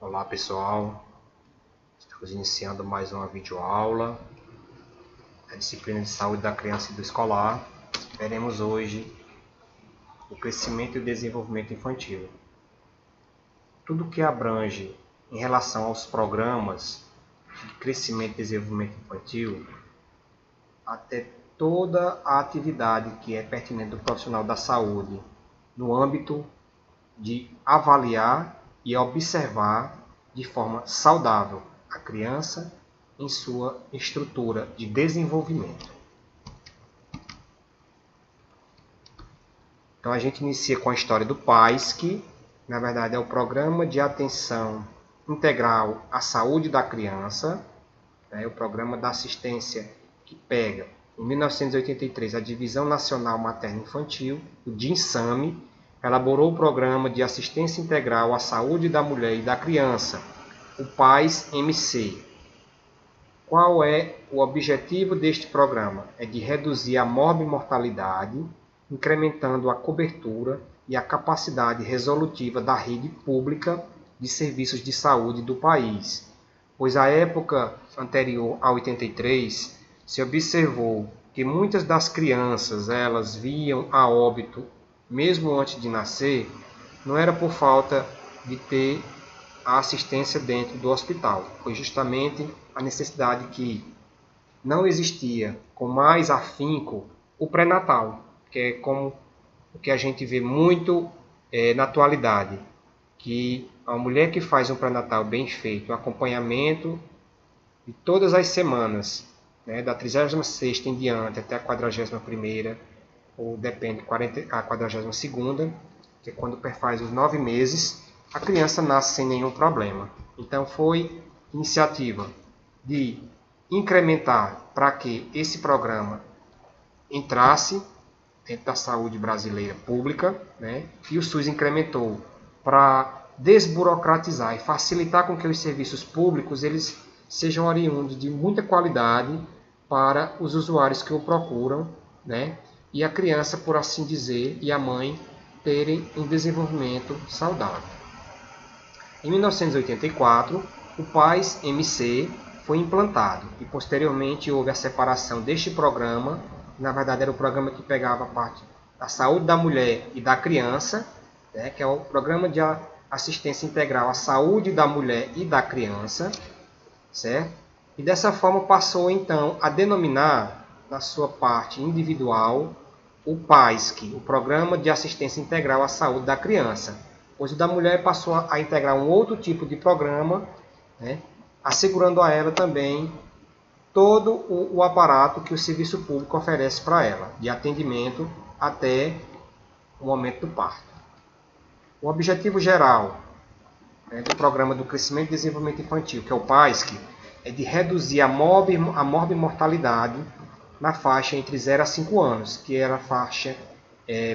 Olá pessoal, estamos iniciando mais uma videoaula da disciplina de saúde da criança e do escolar. Veremos hoje o crescimento e o desenvolvimento infantil. Tudo que abrange em relação aos programas de crescimento e desenvolvimento infantil, até toda a atividade que é pertinente do profissional da saúde no âmbito de avaliar e observar de forma saudável a criança em sua estrutura de desenvolvimento. Então a gente inicia com a história do PAIS, que na verdade é o Programa de Atenção Integral à Saúde da Criança, o Programa da Assistência que pega, em 1983, a Divisão Nacional Materno-Infantil, o DINSAME, elaborou o Programa de Assistência Integral à Saúde da Mulher e da Criança, o PAIS-MC. Qual é o objetivo deste programa? É de reduzir a morbimortalidade, incrementando a cobertura e a capacidade resolutiva da rede pública de serviços de saúde do país, pois a época anterior a 83 se observou que muitas das crianças elas viam a óbito mesmo antes de nascer, não era por falta de ter a assistência dentro do hospital, foi justamente a necessidade que não existia com mais afinco o pré-natal, que é como o que a gente vê muito na atualidade, que a mulher que faz um pré-natal bem feito, o acompanhamento de todas as semanas, da 36ª em diante até a 41ª, ou depende, a 42ª, que é quando perfaz os 9 meses, a criança nasce sem nenhum problema. Então foi iniciativa de incrementar para que esse programa entrasse dentro da saúde brasileira pública, e o SUS incrementou para desburocratizar e facilitar com que os serviços públicos eles sejam oriundos de muita qualidade para os usuários que o procuram, e a criança, por assim dizer, e a mãe terem um desenvolvimento saudável. Em 1984, o PAIS-MC foi implantado e posteriormente houve a separação deste programa, na verdade era o programa que pegava a parte da saúde da mulher e da criança, que é o Programa de Assistência Integral à Saúde da Mulher e da Criança, certo? E dessa forma passou então a denominar, na sua parte individual, o PAISC, o Programa de Assistência Integral à Saúde da Criança, pois o da mulher passou a integrar um outro tipo de programa, assegurando a ela também todo o aparato que o serviço público oferece para ela, de atendimento até o momento do parto. O objetivo geral do Programa do Crescimento e Desenvolvimento Infantil, que é o PAISC, é de reduzir a morbimortalidade na faixa entre 0 a 5 anos, que era a faixa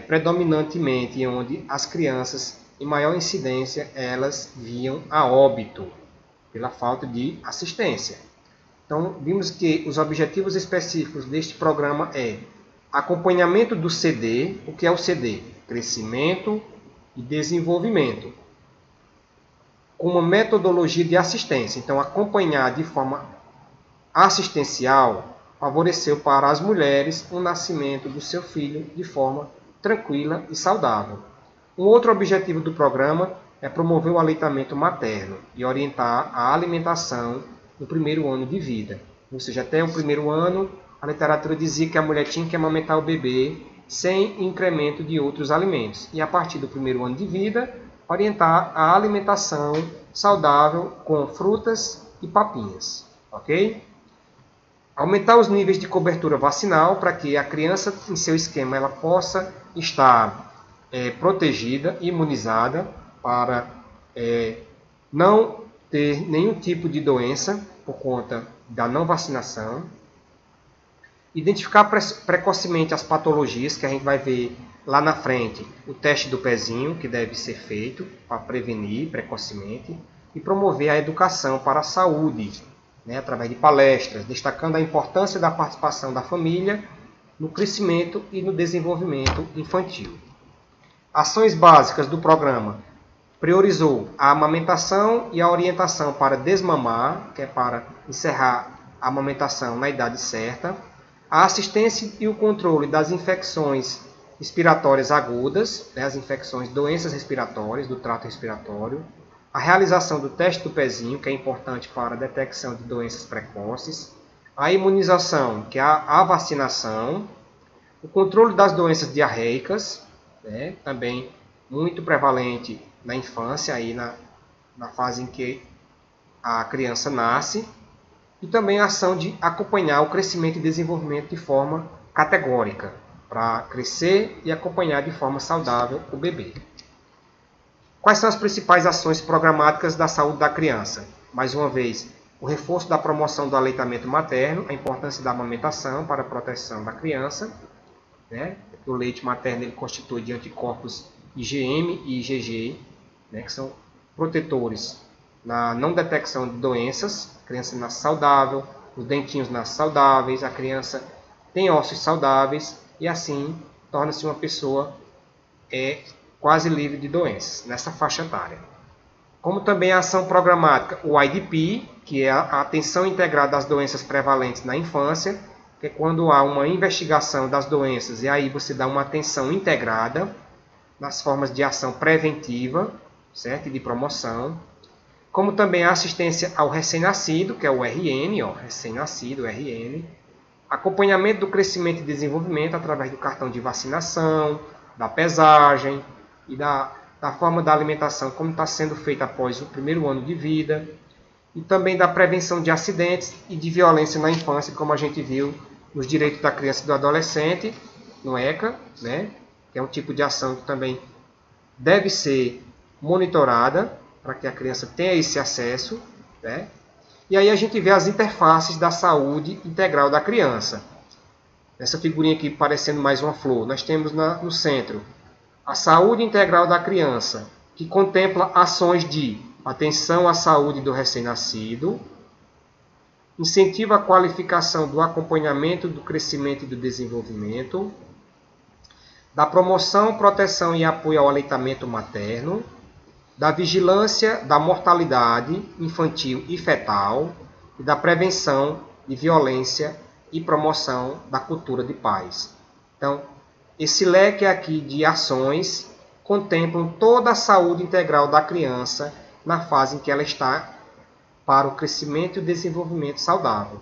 predominantemente onde as crianças, em maior incidência, elas viam a óbito pela falta de assistência. Então, vimos que os objetivos específicos deste programa é acompanhamento do CD. O que é o CD? Crescimento e desenvolvimento, com uma metodologia de assistência. Então, acompanhar de forma assistencial favoreceu para as mulheres o nascimento do seu filho de forma tranquila e saudável. Um outro objetivo do programa é promover o aleitamento materno e orientar a alimentação no primeiro ano de vida. Ou seja, até o primeiro ano, a literatura dizia que a mulher tinha que amamentar o bebê sem incremento de outros alimentos. E a partir do primeiro ano de vida, orientar a alimentação saudável com frutas e papinhas. Ok? Aumentar os níveis de cobertura vacinal para que a criança, em seu esquema, ela possa estar protegida, imunizada, para não ter nenhum tipo de doença por conta da não vacinação. Identificar precocemente as patologias, que a gente vai ver lá na frente, o teste do pezinho, que deve ser feito para prevenir precocemente, e promover a educação para a saúde, através de palestras, destacando a importância da participação da família no crescimento e no desenvolvimento infantil. Ações básicas do programa: priorizou a amamentação e a orientação para desmamar, que é para encerrar a amamentação na idade certa, a assistência e o controle das infecções respiratórias agudas, as infecções, doenças respiratórias, do trato respiratório, a realização do teste do pezinho, que é importante para a detecção de doenças precoces, a imunização, que é a vacinação, o controle das doenças diarreicas, também muito prevalente na infância, aí na fase em que a criança nasce, e também a ação de acompanhar o crescimento e desenvolvimento de forma categórica, para crescer e acompanhar de forma saudável o bebê. Quais são as principais ações programáticas da saúde da criança? Mais uma vez, o reforço da promoção do aleitamento materno, a importância da amamentação para a proteção da criança. O leite materno ele constitui de anticorpos IgM e IgG, que são protetores na não detecção de doenças. A criança nasce saudável, os dentinhos nascem saudáveis, a criança tem ossos saudáveis e assim torna-se uma pessoa quase livre de doenças nessa faixa etária. Como também a ação programática, o IDP, que é a atenção integrada às doenças prevalentes na infância, que é quando há uma investigação das doenças e aí você dá uma atenção integrada nas formas de ação preventiva, certo? E de promoção. Como também a assistência ao recém-nascido, que é o RN, recém-nascido, RN. Acompanhamento do crescimento e desenvolvimento através do cartão de vacinação, da pesagem e da forma da alimentação, como está sendo feita após o primeiro ano de vida. E também da prevenção de acidentes e de violência na infância, como a gente viu nos direitos da criança e do adolescente, no ECA, que é um tipo de ação que também deve ser monitorada para que a criança tenha esse acesso. E aí a gente vê as interfaces da saúde integral da criança. Essa figurinha aqui parecendo mais uma flor. Nós temos no centro a saúde integral da criança, que contempla ações de atenção à saúde do recém-nascido, incentiva a qualificação do acompanhamento do crescimento e do desenvolvimento, da promoção, proteção e apoio ao aleitamento materno, da vigilância da mortalidade infantil e fetal e da prevenção de violência e promoção da cultura de paz. Então, esse leque aqui de ações contemplam toda a saúde integral da criança na fase em que ela está para o crescimento e o desenvolvimento saudável.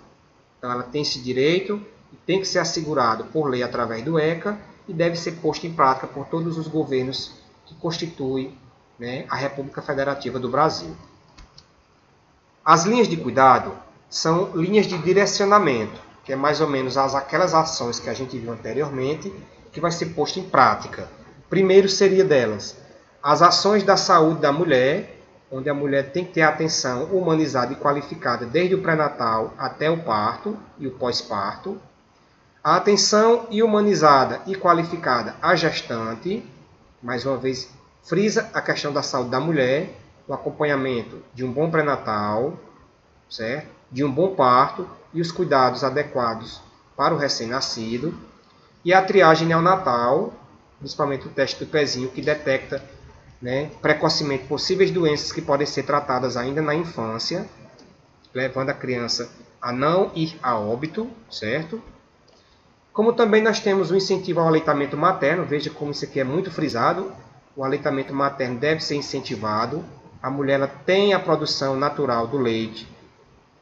Então, ela tem esse direito e tem que ser assegurado por lei através do ECA e deve ser posto em prática por todos os governos que constituem a República Federativa do Brasil. As linhas de cuidado são linhas de direcionamento, que é mais ou menos aquelas ações que a gente viu anteriormente, que vai ser posto em prática. Primeiro seria delas as ações da saúde da mulher, onde a mulher tem que ter atenção humanizada e qualificada desde o pré-natal até o parto e o pós-parto. A atenção humanizada e qualificada à gestante, mais uma vez, frisa a questão da saúde da mulher, o acompanhamento de um bom pré-natal, certo? De um bom parto e os cuidados adequados para o recém-nascido. E a triagem neonatal, principalmente o teste do pezinho, que detecta precocemente possíveis doenças que podem ser tratadas ainda na infância, levando a criança a não ir a óbito, certo? Como também nós temos o incentivo ao aleitamento materno, veja como isso aqui é muito frisado, o aleitamento materno deve ser incentivado, a mulher ela tem a produção natural do leite,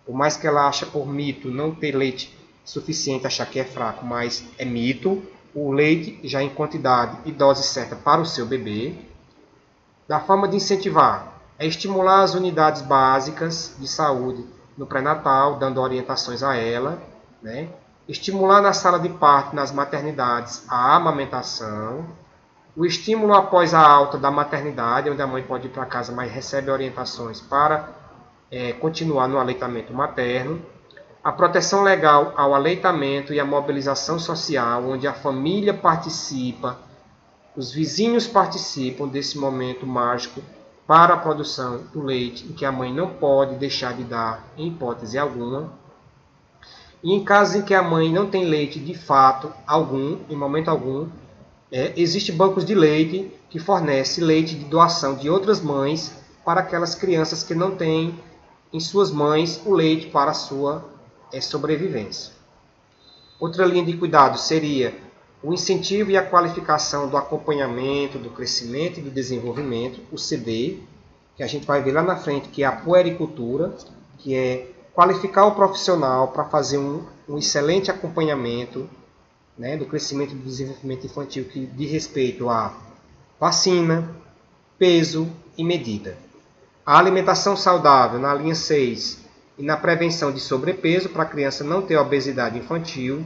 por mais que ela ache por mito não ter leite suficiente, achar que é fraco, mas é mito, o leite já em quantidade e dose certa para o seu bebê. Da forma de incentivar, é estimular as unidades básicas de saúde no pré-natal, dando orientações a ela, estimular na sala de parto, nas maternidades, a amamentação, o estímulo após a alta da maternidade, onde a mãe pode ir para casa, mas recebe orientações para continuar no aleitamento materno, a proteção legal ao aleitamento e a mobilização social, onde a família participa, os vizinhos participam desse momento mágico para a produção do leite, em que a mãe não pode deixar de dar em hipótese alguma. E em casos em que a mãe não tem leite de fato algum, em momento algum, Existem bancos de leite que fornecem leite de doação de outras mães para aquelas crianças que não têm em suas mães o leite para a sua sobrevivência. Outra linha de cuidado seria o incentivo e a qualificação do acompanhamento, do crescimento e do desenvolvimento, o CD, que a gente vai ver lá na frente, que é a puericultura, que é qualificar o profissional para fazer um excelente acompanhamento, né, do crescimento e do desenvolvimento infantil, que diz respeito a vacina, peso e medida. A alimentação saudável, na linha 6, e na prevenção de sobrepeso, para a criança não ter obesidade infantil.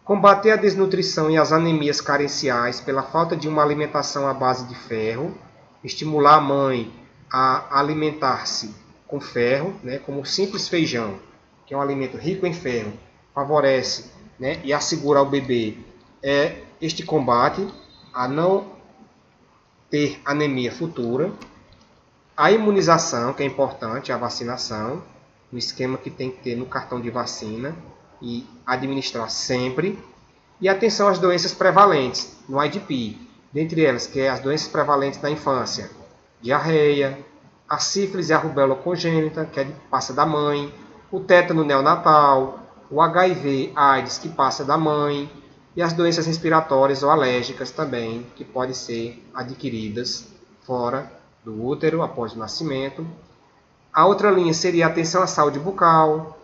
Combater a desnutrição e as anemias carenciais pela falta de uma alimentação à base de ferro. Estimular a mãe a alimentar-se com ferro, né, como o simples feijão, que é um alimento rico em ferro, favorece, né, e assegura ao bebê este combate a não ter anemia futura. A imunização, que é importante, a vacinação, o esquema que tem que ter no cartão de vacina e administrar sempre. E atenção às doenças prevalentes no IDP, dentre elas, que é as doenças prevalentes da infância: diarreia, a sífilis e a rubéola congênita, que passa da mãe, o tétano neonatal, o HIV/AIDS, que passa da mãe, e as doenças respiratórias ou alérgicas também, que podem ser adquiridas fora do útero após o nascimento. A outra linha seria a atenção à saúde bucal,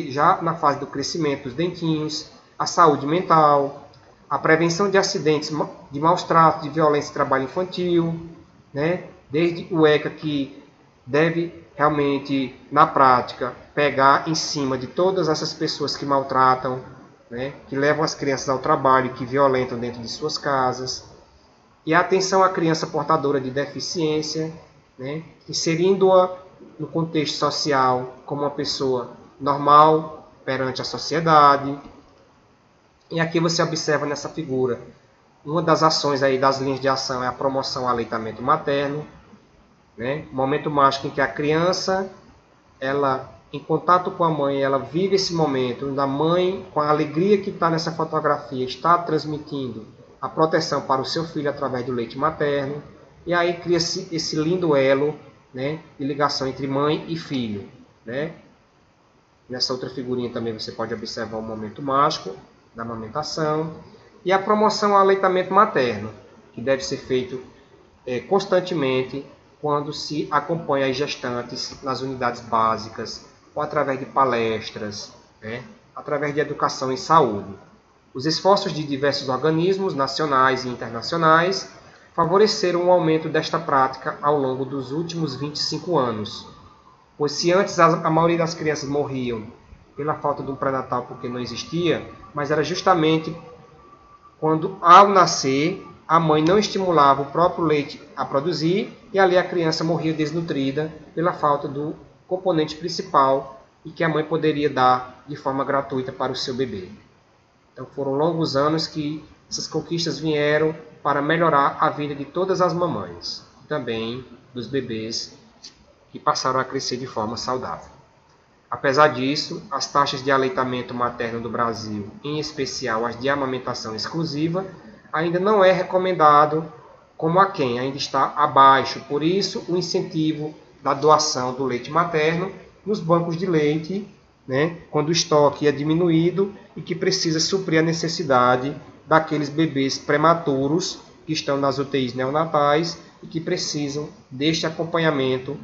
já na fase do crescimento dos dentinhos, a saúde mental, a prevenção de acidentes, de maus tratos, de violência e trabalho infantil, né? Desde o ECA, que deve realmente, na prática, pegar em cima de todas essas pessoas que maltratam, né? Que levam as crianças ao trabalho, que violentam dentro de suas casas. E a atenção à criança portadora de deficiência, né? Inserindo-a no contexto social como uma pessoa normal perante a sociedade. E aqui você observa nessa figura, uma das ações aí das linhas de ação é a promoção ao aleitamento materno, né? Momento mágico em que a criança, ela, em contato com a mãe, ela vive esse momento da mãe, com a alegria que está nessa fotografia, está transmitindo a proteção para o seu filho através do leite materno, e aí cria-se esse lindo elo, né, de ligação entre mãe e filho, né? Nessa outra figurinha também você pode observar o momento mágico da amamentação e a promoção ao aleitamento materno, que deve ser feito constantemente quando se acompanha as gestantes nas unidades básicas ou através de palestras, né, através de educação em saúde. Os esforços de diversos organismos nacionais e internacionais favoreceram o aumento desta prática ao longo dos últimos 25 anos. Pois se antes a maioria das crianças morriam pela falta de um pré-natal porque não existia, mas era justamente quando, ao nascer, a mãe não estimulava o próprio leite a produzir e ali a criança morria desnutrida pela falta do componente principal e que a mãe poderia dar de forma gratuita para o seu bebê. Então foram longos anos que essas conquistas vieram para melhorar a vida de todas as mamães, também dos bebês que passaram a crescer de forma saudável. Apesar disso, as taxas de aleitamento materno do Brasil, em especial as de amamentação exclusiva, ainda não é recomendado como a quem ainda está abaixo. Por isso, o incentivo da doação do leite materno nos bancos de leite, né, quando o estoque é diminuído e que precisa suprir a necessidade daqueles bebês prematuros que estão nas UTIs neonatais e que precisam deste acompanhamento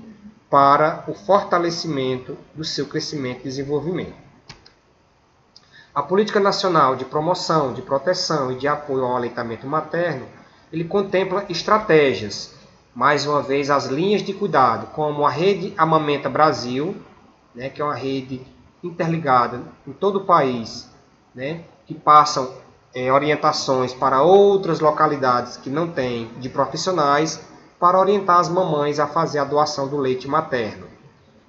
para o fortalecimento do seu crescimento e desenvolvimento. A Política Nacional de Promoção, de Proteção e de Apoio ao Aleitamento Materno, ele contempla estratégias, mais uma vez as linhas de cuidado, como a Rede Amamenta Brasil, né, que é uma rede interligada em todo o país, né, que passam orientações para outras localidades que não têm de profissionais, para orientar as mamães a fazer a doação do leite materno.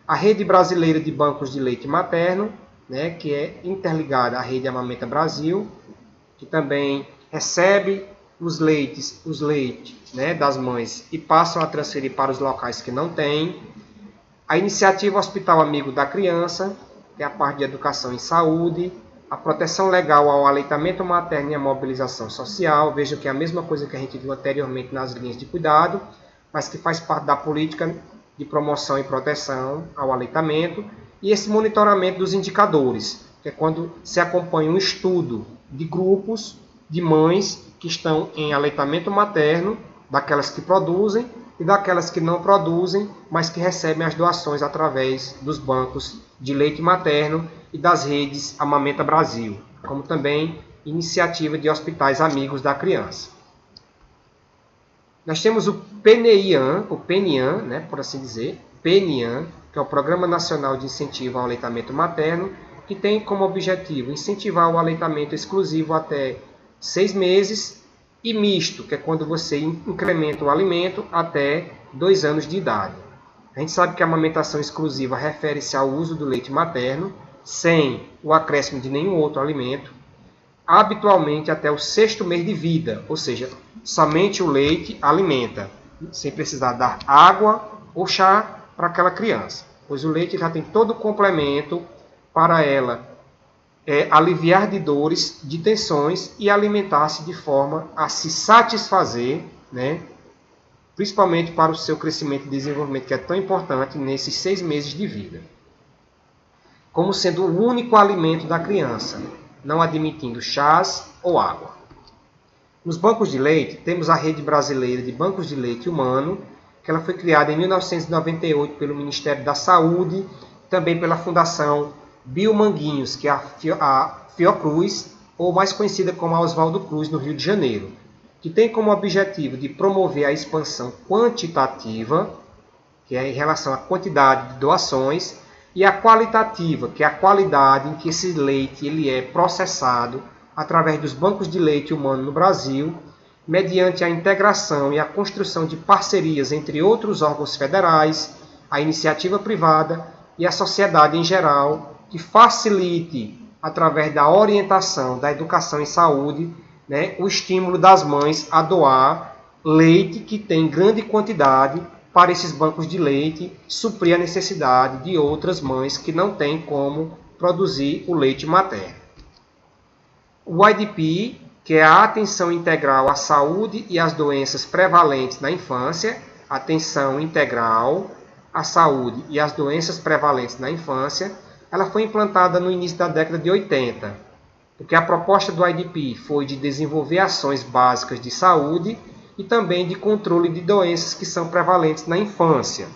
A Rede Brasileira de Bancos de Leite Materno, né, que é interligada à Rede Amamenta Brasil, que também recebe os leites, né, das mães e passam a transferir para os locais que não têm. A Iniciativa Hospital Amigo da Criança, que é a parte de educação em saúde. a proteção legal ao aleitamento materno e a mobilização social. Vejam que é a mesma coisa que a gente viu anteriormente nas linhas de cuidado, mas que faz parte da política de promoção e proteção ao aleitamento. E esse monitoramento dos indicadores, que é quando se acompanha um estudo de grupos de mães que estão em aleitamento materno, daquelas que produzem e daquelas que não produzem, mas que recebem as doações através dos bancos de leite materno e das redes Amamenta Brasil, como também iniciativa de hospitais amigos da criança. Nós temos o PNIAN, né, por assim dizer, PNIAN, que é o Programa Nacional de Incentivo ao Aleitamento Materno, que tem como objetivo incentivar o aleitamento exclusivo até 6 meses, e misto, que é quando você incrementa o alimento até 2 anos de idade. A gente sabe que a amamentação exclusiva refere-se ao uso do leite materno, sem o acréscimo de nenhum outro alimento, habitualmente até o 6º mês de vida, ou seja, somente o leite alimenta, sem precisar dar água ou chá para aquela criança, pois o leite já tem todo o complemento para ela aliviar de dores, de tensões e alimentar-se de forma a se satisfazer, né? Principalmente para o seu crescimento e desenvolvimento, que é tão importante nesses 6 meses de vida. Como sendo o único alimento da criança, não admitindo chás ou água. Nos bancos de leite, temos a Rede Brasileira de Bancos de Leite Humano, que ela foi criada em 1998 pelo Ministério da Saúde, também pela Fundação Biomanguinhos, que é a Fiocruz, ou mais conhecida como a Oswaldo Cruz, no Rio de Janeiro, que tem como objetivo de promover a expansão quantitativa, que é em relação à quantidade de doações, e a qualitativa, que é a qualidade em que esse leite ele é processado através dos bancos de leite humano no Brasil, mediante a integração e a construção de parcerias entre outros órgãos federais, a iniciativa privada e a sociedade em geral, que facilite, através da orientação, da educação em saúde, né, o estímulo das mães a doar leite que tem grande quantidade para esses bancos de leite, suprir a necessidade de outras mães que não têm como produzir o leite materno. O IDP, que é a atenção integral à saúde e às doenças prevalentes na infância, atenção integral à saúde e às doenças prevalentes na infância, ela foi implantada no início da década de 80, porque a proposta do IDP foi de desenvolver ações básicas de saúde e também de controle de doenças que são prevalentes na infância.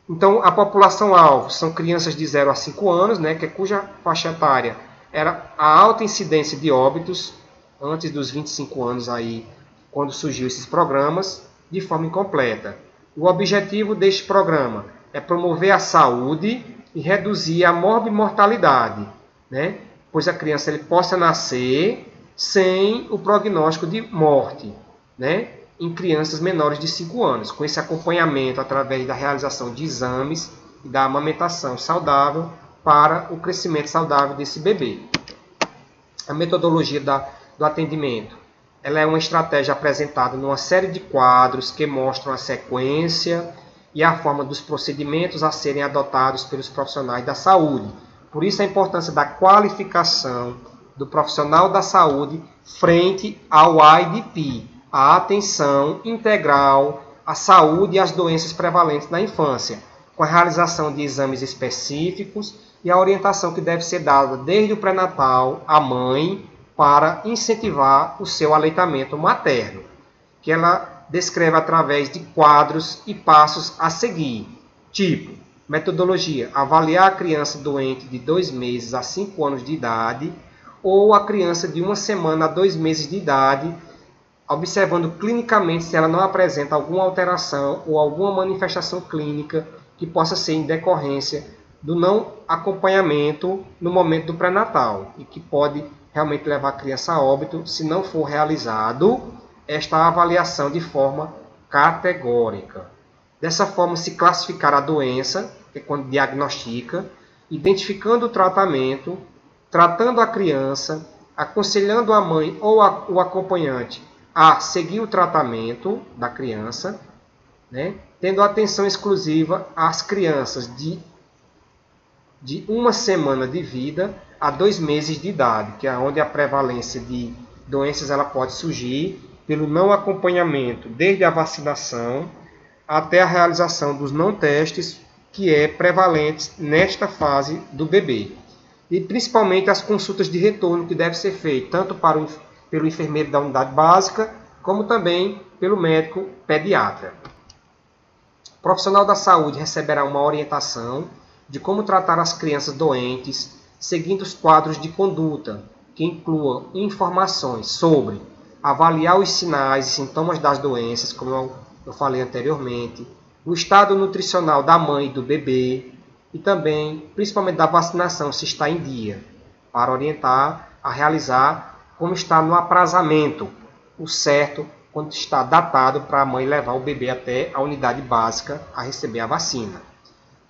Então, a população-alvo são crianças de 0 a 5 anos, né, cuja faixa etária era a alta incidência de óbitos, antes dos 25 anos, aí, quando surgiu esses programas, de forma incompleta. O objetivo deste programa é promover a saúde e reduzir a morbimortalidade, né, pois a criança ele possa nascer sem o prognóstico de morte, né, em crianças menores de 5 anos, com esse acompanhamento através da realização de exames e da amamentação saudável para o crescimento saudável desse bebê. A metodologia do atendimento ela é uma estratégia apresentada numa série de quadros que mostram a sequência e a forma dos procedimentos a serem adotados pelos profissionais da saúde. Por isso a importância da qualificação do profissional da saúde frente ao IDP, a atenção integral à saúde e às doenças prevalentes na infância, com a realização de exames específicos e a orientação que deve ser dada desde o pré-natal à mãe para incentivar o seu aleitamento materno, que ela descreve através de quadros e passos a seguir, tipo, metodologia, avaliar a criança doente de 2 meses a 5 anos de idade ou a criança de 1 semana a 2 meses de idade, observando clinicamente se ela não apresenta alguma alteração ou alguma manifestação clínica que possa ser em decorrência do não acompanhamento no momento do pré-natal e que pode realmente levar a criança a óbito se não for realizado esta avaliação de forma categórica. Dessa forma, se classificar a doença, que é quando diagnostica, identificando o tratamento, tratando a criança, aconselhando a mãe ou o acompanhante a seguir o tratamento da criança, né? Tendo atenção exclusiva às crianças de de 1 semana de vida a 2 meses de idade, que é onde a prevalência de doenças ela pode surgir pelo não acompanhamento desde a vacinação até a realização dos não testes, que é prevalente nesta fase do bebê. E principalmente as consultas de retorno que devem ser feitas, tanto pelo enfermeiro da unidade básica, como também pelo médico pediatra. O profissional da saúde receberá uma orientação de como tratar as crianças doentes, seguindo os quadros de conduta, que incluam informações sobre avaliar os sinais e sintomas das doenças, como eu falei anteriormente, o estado nutricional da mãe e do bebê, e também, principalmente da vacinação, se está em dia, para orientar a realizar como está no aprazamento, o certo, quando está datado para a mãe levar o bebê até a unidade básica a receber a vacina.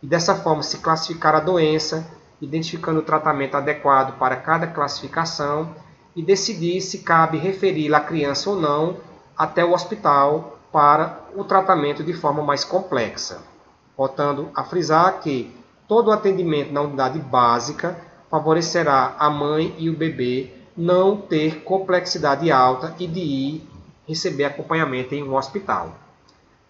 E dessa forma se classificar a doença, identificando o tratamento adequado para cada classificação e decidir se cabe referir a criança ou não até o hospital para o tratamento de forma mais complexa. Voltando a frisar que todo o atendimento na unidade básica favorecerá a mãe e o bebê não ter complexidade alta e de ir receber acompanhamento em um hospital.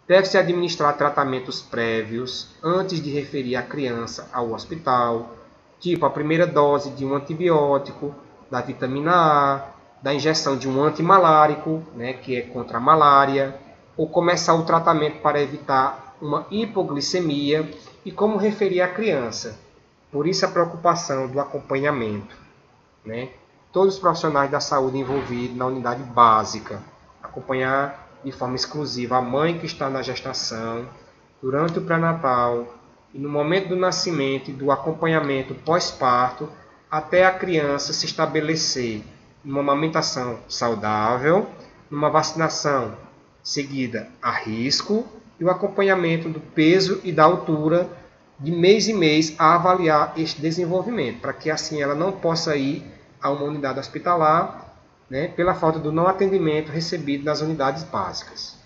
Deve-se administrar tratamentos prévios antes de referir a criança ao hospital, tipo a primeira dose de um antibiótico, da vitamina A, da injeção de um antimalárico, que é contra a malária, ou começar o tratamento para evitar uma hipoglicemia e como referir a criança. Por isso a preocupação do acompanhamento. Todos os profissionais da saúde envolvidos na unidade básica, acompanhar de forma exclusiva a mãe que está na gestação, durante o pré-natal e no momento do nascimento e do acompanhamento pós-parto, até a criança se estabelecer numa amamentação saudável, numa vacinação seguida a risco e o acompanhamento do peso e da altura de mês em mês a avaliar este desenvolvimento, para que assim ela não possa ir a uma unidade hospitalar, pela falta do não atendimento recebido nas unidades básicas.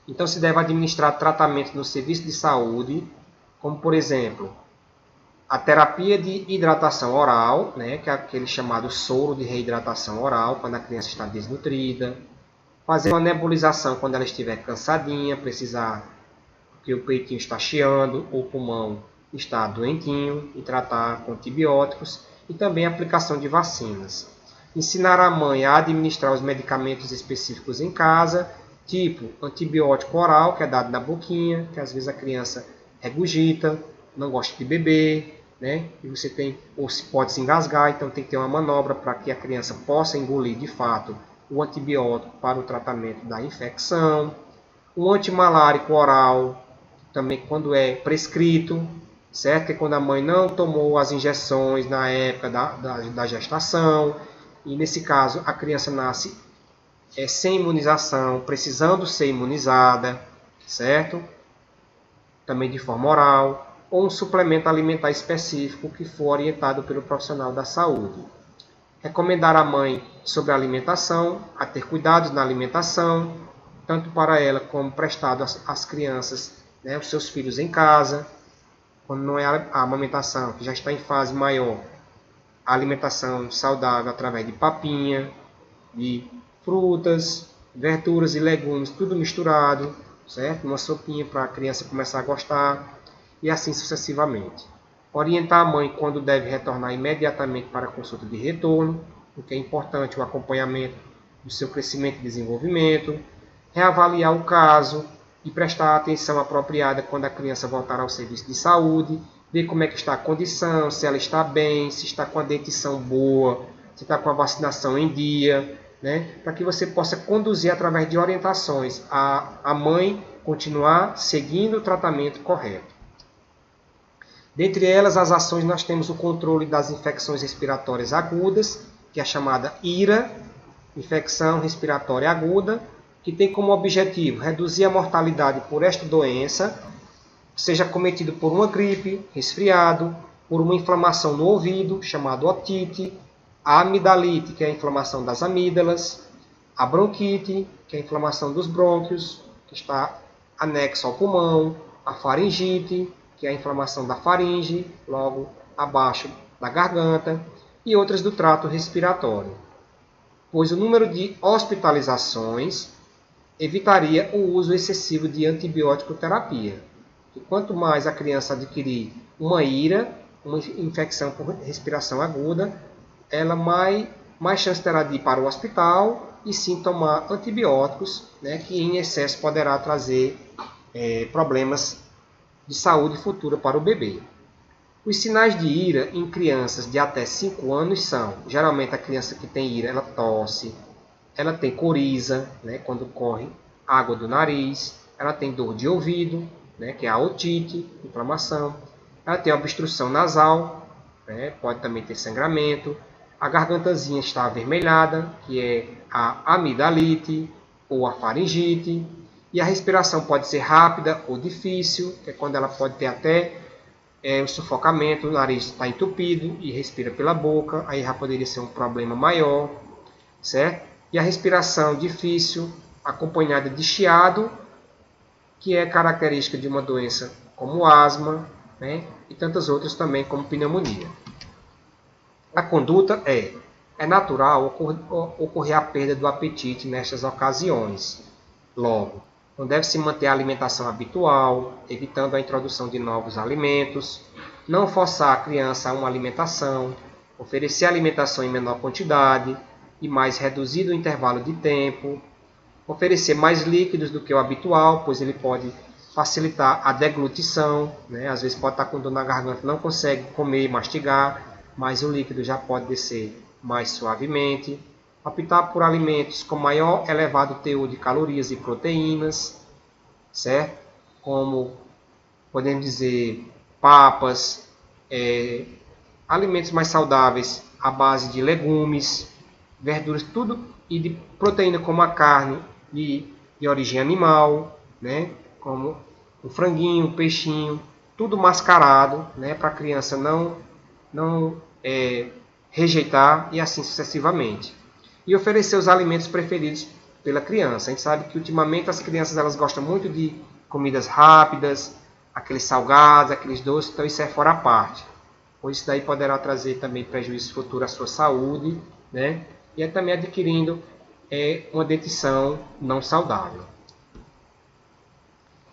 Então se deve administrar tratamento no serviço de saúde, como por exemplo, a terapia de hidratação oral, que é aquele chamado soro de reidratação oral, quando a criança está desnutrida, fazer uma nebulização quando ela estiver cansadinha, precisar, porque o peitinho está chiando, ou o pulmão está doentinho, e tratar com antibióticos, e também a aplicação de vacinas. Ensinar a mãe a administrar os medicamentos específicos em casa, tipo antibiótico oral, que é dado na boquinha, que às vezes a criança regurgita, não gosta de beber, e você tem, ou se pode se engasgar, então tem que ter uma manobra para que a criança possa engolir de fato o antibiótico para o tratamento da infecção. O antimalárico oral, também quando é prescrito, certo? Que é quando a mãe não tomou as injeções na época da gestação, e nesse caso a criança nasce sem imunização, precisando ser imunizada, certo? Também de forma oral, ou um suplemento alimentar específico que for orientado pelo profissional da saúde. Recomendar à mãe sobre a alimentação, a ter cuidados na alimentação, tanto para ela como prestado às crianças, os seus filhos em casa, quando não é a amamentação, que já está em fase maior, a alimentação saudável através de papinha, de frutas, verduras e legumes, tudo misturado, certo? Uma sopinha para a criança começar a gostar, e assim sucessivamente. Orientar a mãe quando deve retornar imediatamente para a consulta de retorno, porque é importante o acompanhamento do seu crescimento e desenvolvimento, reavaliar o caso e prestar atenção apropriada quando a criança voltar ao serviço de saúde, ver como é que está a condição, se ela está bem, se está com a dentição boa, se está com a vacinação em dia, para que você possa conduzir através de orientações a mãe continuar seguindo o tratamento correto. Dentre elas, as ações, nós temos o controle das infecções respiratórias agudas, que é a chamada IRA, infecção respiratória aguda, que tem como objetivo reduzir a mortalidade por esta doença, seja cometido por uma gripe, resfriado, por uma inflamação no ouvido, chamado otite, a amidalite, que é a inflamação das amígdalas, a bronquite, que é a inflamação dos brônquios, que está anexo ao pulmão, a faringite, que que é a inflamação da faringe, logo abaixo da garganta, e outras do trato respiratório, pois o número de hospitalizações evitaria o uso excessivo de antibiótico terapia. E quanto mais a criança adquirir uma IRA, uma infecção por respiração aguda, ela mais chance terá de ir para o hospital e sim tomar antibióticos, né, que em excesso poderá trazer problemas de saúde futura para o bebê. Os sinais de IRA em crianças de até 5 anos são, geralmente a criança que tem IRA, ela tosse, ela tem coriza, né, quando corre água do nariz, ela tem dor de ouvido, né, que é a otite, inflamação, ela tem obstrução nasal, né, pode também ter sangramento, a gargantazinha está avermelhada, que é a amidalite ou a faringite, e a respiração pode ser rápida ou difícil, que é quando ela pode ter até o sufocamento, o nariz está entupido e respira pela boca, aí já poderia ser um problema maior, certo? E a respiração difícil, acompanhada de chiado, que é característica de uma doença como asma, né? E tantas outras também, como pneumonia. A conduta é natural ocorrer a perda do apetite nestas ocasiões. Logo, não deve-se manter a alimentação habitual, evitando a introdução de novos alimentos, não forçar a criança a uma alimentação, oferecer alimentação em menor quantidade e mais reduzido o intervalo de tempo, oferecer mais líquidos do que o habitual, pois ele pode facilitar a deglutição, né? Às vezes pode estar com dor na garganta, não consegue comer e mastigar, mas o líquido já pode descer mais suavemente. Optar por alimentos com maior elevado teor de calorias e proteínas, certo? Como podemos dizer papas, alimentos mais saudáveis à base de legumes, verduras, tudo, e de proteína como a carne de origem animal, né? Como o franguinho, o peixinho, tudo mascarado, né? Para a criança não rejeitar e assim sucessivamente. E oferecer os alimentos preferidos pela criança. A gente sabe que ultimamente as crianças elas gostam muito de comidas rápidas, aqueles salgados, aqueles doces, então isso é fora a parte. Pois isso daí poderá trazer também prejuízo futuro à sua saúde, né? E é também adquirindo uma dentição não saudável.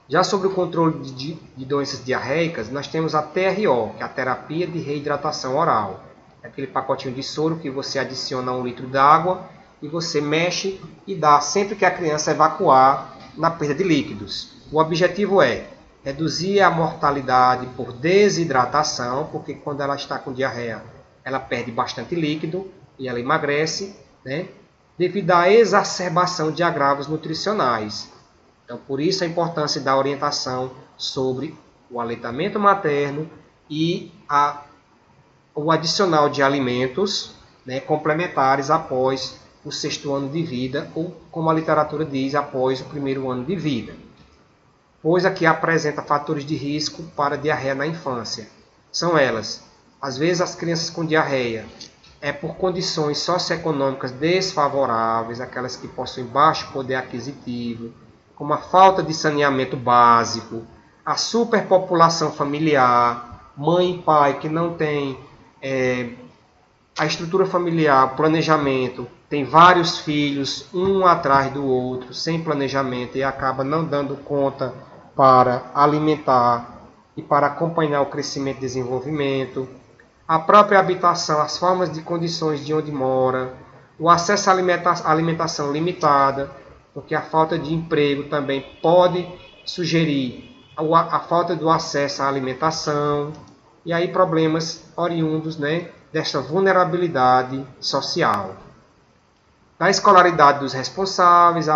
Já sobre o controle de doenças diarreicas, nós temos a TRO, que é a terapia de reidratação oral. É aquele pacotinho de soro que você adiciona a 1 litro d'água e você mexe e dá sempre que a criança evacuar na perda de líquidos. O objetivo é reduzir a mortalidade por desidratação, porque quando ela está com diarreia, ela perde bastante líquido e ela emagrece, né? Devido à exacerbação de agravos nutricionais. Então, por isso a importância da orientação sobre o aleitamento materno e o adicional de alimentos, né, complementares após o 6º ano de vida, ou como a literatura diz, após o 1º ano de vida. Pois aqui apresenta fatores de risco para diarreia na infância. São elas, às vezes as crianças com diarreia é por condições socioeconômicas desfavoráveis, aquelas que possuem baixo poder aquisitivo, como a falta de saneamento básico, a superpopulação familiar, mãe e pai que não tem a estrutura familiar, o planejamento, tem vários filhos, um atrás do outro, sem planejamento, e acaba não dando conta para alimentar e para acompanhar o crescimento e desenvolvimento, a própria habitação, as formas de condições de onde mora, o acesso à alimentação limitada, porque a falta de emprego também pode sugerir a falta do acesso à alimentação, e aí problemas oriundos, né, desta vulnerabilidade social. Da escolaridade dos responsáveis,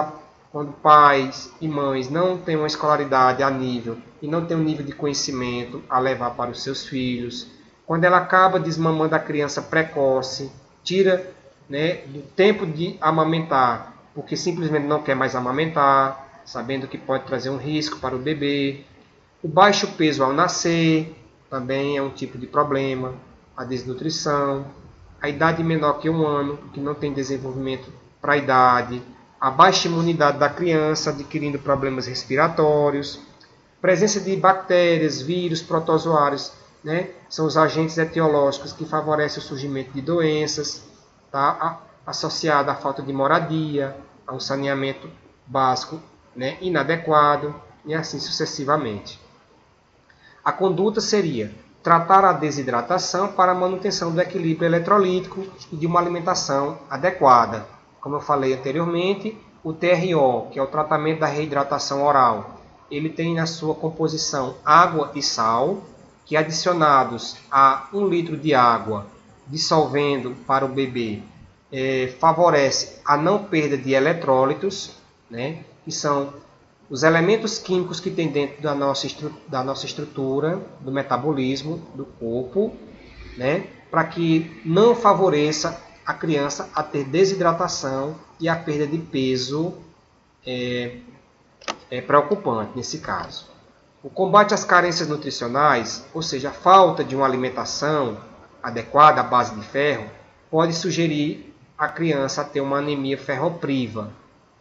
quando pais e mães não têm uma escolaridade a nível e não têm um nível de conhecimento a levar para os seus filhos, quando ela acaba desmamando a criança precoce, tira, né, do tempo de amamentar, porque simplesmente não quer mais amamentar, sabendo que pode trazer um risco para o bebê. O baixo peso ao nascer também é um tipo de problema. A desnutrição, a idade menor que 1 ano, que não tem desenvolvimento para a idade, a baixa imunidade da criança, adquirindo problemas respiratórios, Presença de bactérias, vírus, protozoários, né? São os agentes etiológicos que favorecem o surgimento de doenças, tá? Associada à falta de moradia, a um saneamento básico, né, inadequado e assim sucessivamente. A conduta seria tratar a desidratação para a manutenção do equilíbrio eletrolítico e de uma alimentação adequada. Como eu falei anteriormente, o TRO, que é o tratamento da reidratação oral, ele tem na sua composição água e sal, que adicionados a 1 litro de água, dissolvendo para o bebê, favorece a não perda de eletrólitos, né, que são os elementos químicos que tem dentro da nossa estrutura, do metabolismo do corpo, né, para que não favoreça a criança a ter desidratação e a perda de peso é preocupante nesse caso. O combate às carências nutricionais, ou seja, a falta de uma alimentação adequada à base de ferro, pode sugerir a criança a ter uma anemia ferropriva,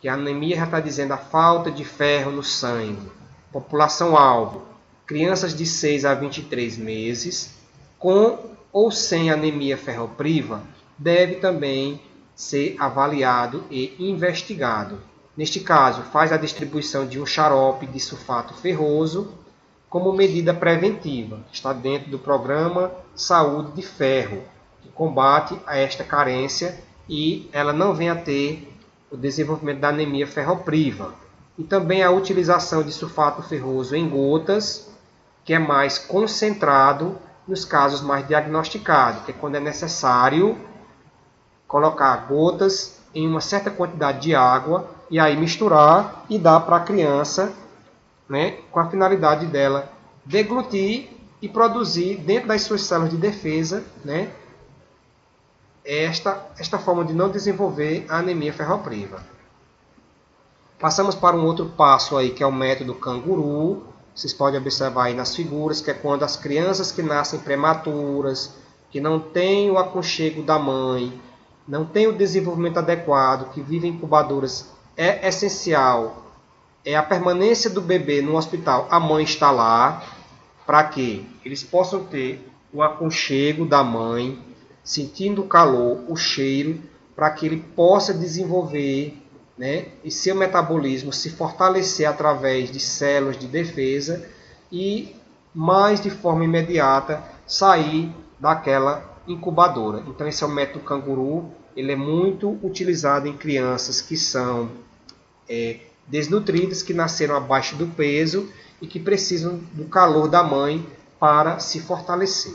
que a anemia já está dizendo a falta de ferro no sangue. População-alvo, crianças de 6 a 23 meses, com ou sem anemia ferropriva, deve também ser avaliado e investigado. Neste caso, faz a distribuição de um xarope de sulfato ferroso como medida preventiva. Está dentro do programa Saúde de Ferro, que combate a esta carência e ela não vem a ter o desenvolvimento da anemia ferropriva. E também a utilização de sulfato ferroso em gotas, que é mais concentrado nos casos mais diagnosticados, que é quando é necessário colocar gotas em uma certa quantidade de água e aí misturar e dar para a criança, né, com a finalidade dela deglutir e produzir dentro das suas células de defesa, né, esta forma de não desenvolver a anemia ferropriva. Passamos para um outro passo aí, que é o método canguru. Vocês podem observar aí nas figuras, que é quando as crianças que nascem prematuras, que não têm o aconchego da mãe, não têm o desenvolvimento adequado, que vivem em incubadoras, é essencial a permanência do bebê no hospital. A mãe está lá para que eles possam ter o aconchego da mãe, sentindo o calor, o cheiro, para que ele possa desenvolver, né, e seu metabolismo se fortalecer através de células de defesa e, mais de forma imediata, sair daquela incubadora. Então esse é o método canguru. Ele é muito utilizado em crianças que são desnutridas, que nasceram abaixo do peso e que precisam do calor da mãe para se fortalecer.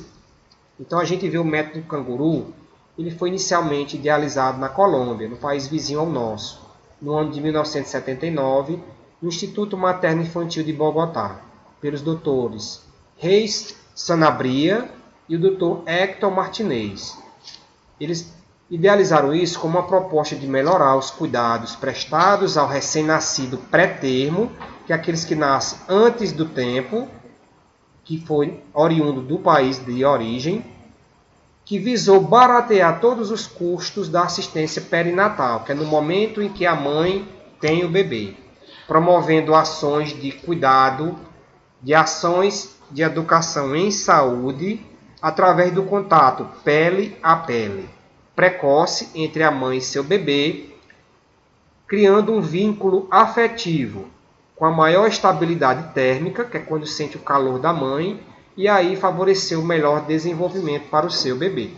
Então a gente vê o método canguru, ele foi inicialmente idealizado na Colômbia, no país vizinho ao nosso, no ano de 1979, no Instituto Materno Infantil de Bogotá, pelos doutores Reis Sanabria e o doutor Hector Martinez. Eles idealizaram isso como uma proposta de melhorar os cuidados prestados ao recém-nascido pré-termo, que é aqueles que nascem antes do tempo, que foi oriundo do país de origem, que visou baratear todos os custos da assistência perinatal, que é no momento em que a mãe tem o bebê, promovendo ações de cuidado, de ações de educação em saúde, através do contato pele a pele, precoce entre a mãe e seu bebê, criando um vínculo afetivo com a maior estabilidade térmica, que é quando sente o calor da mãe, e aí favorecer o melhor desenvolvimento para o seu bebê.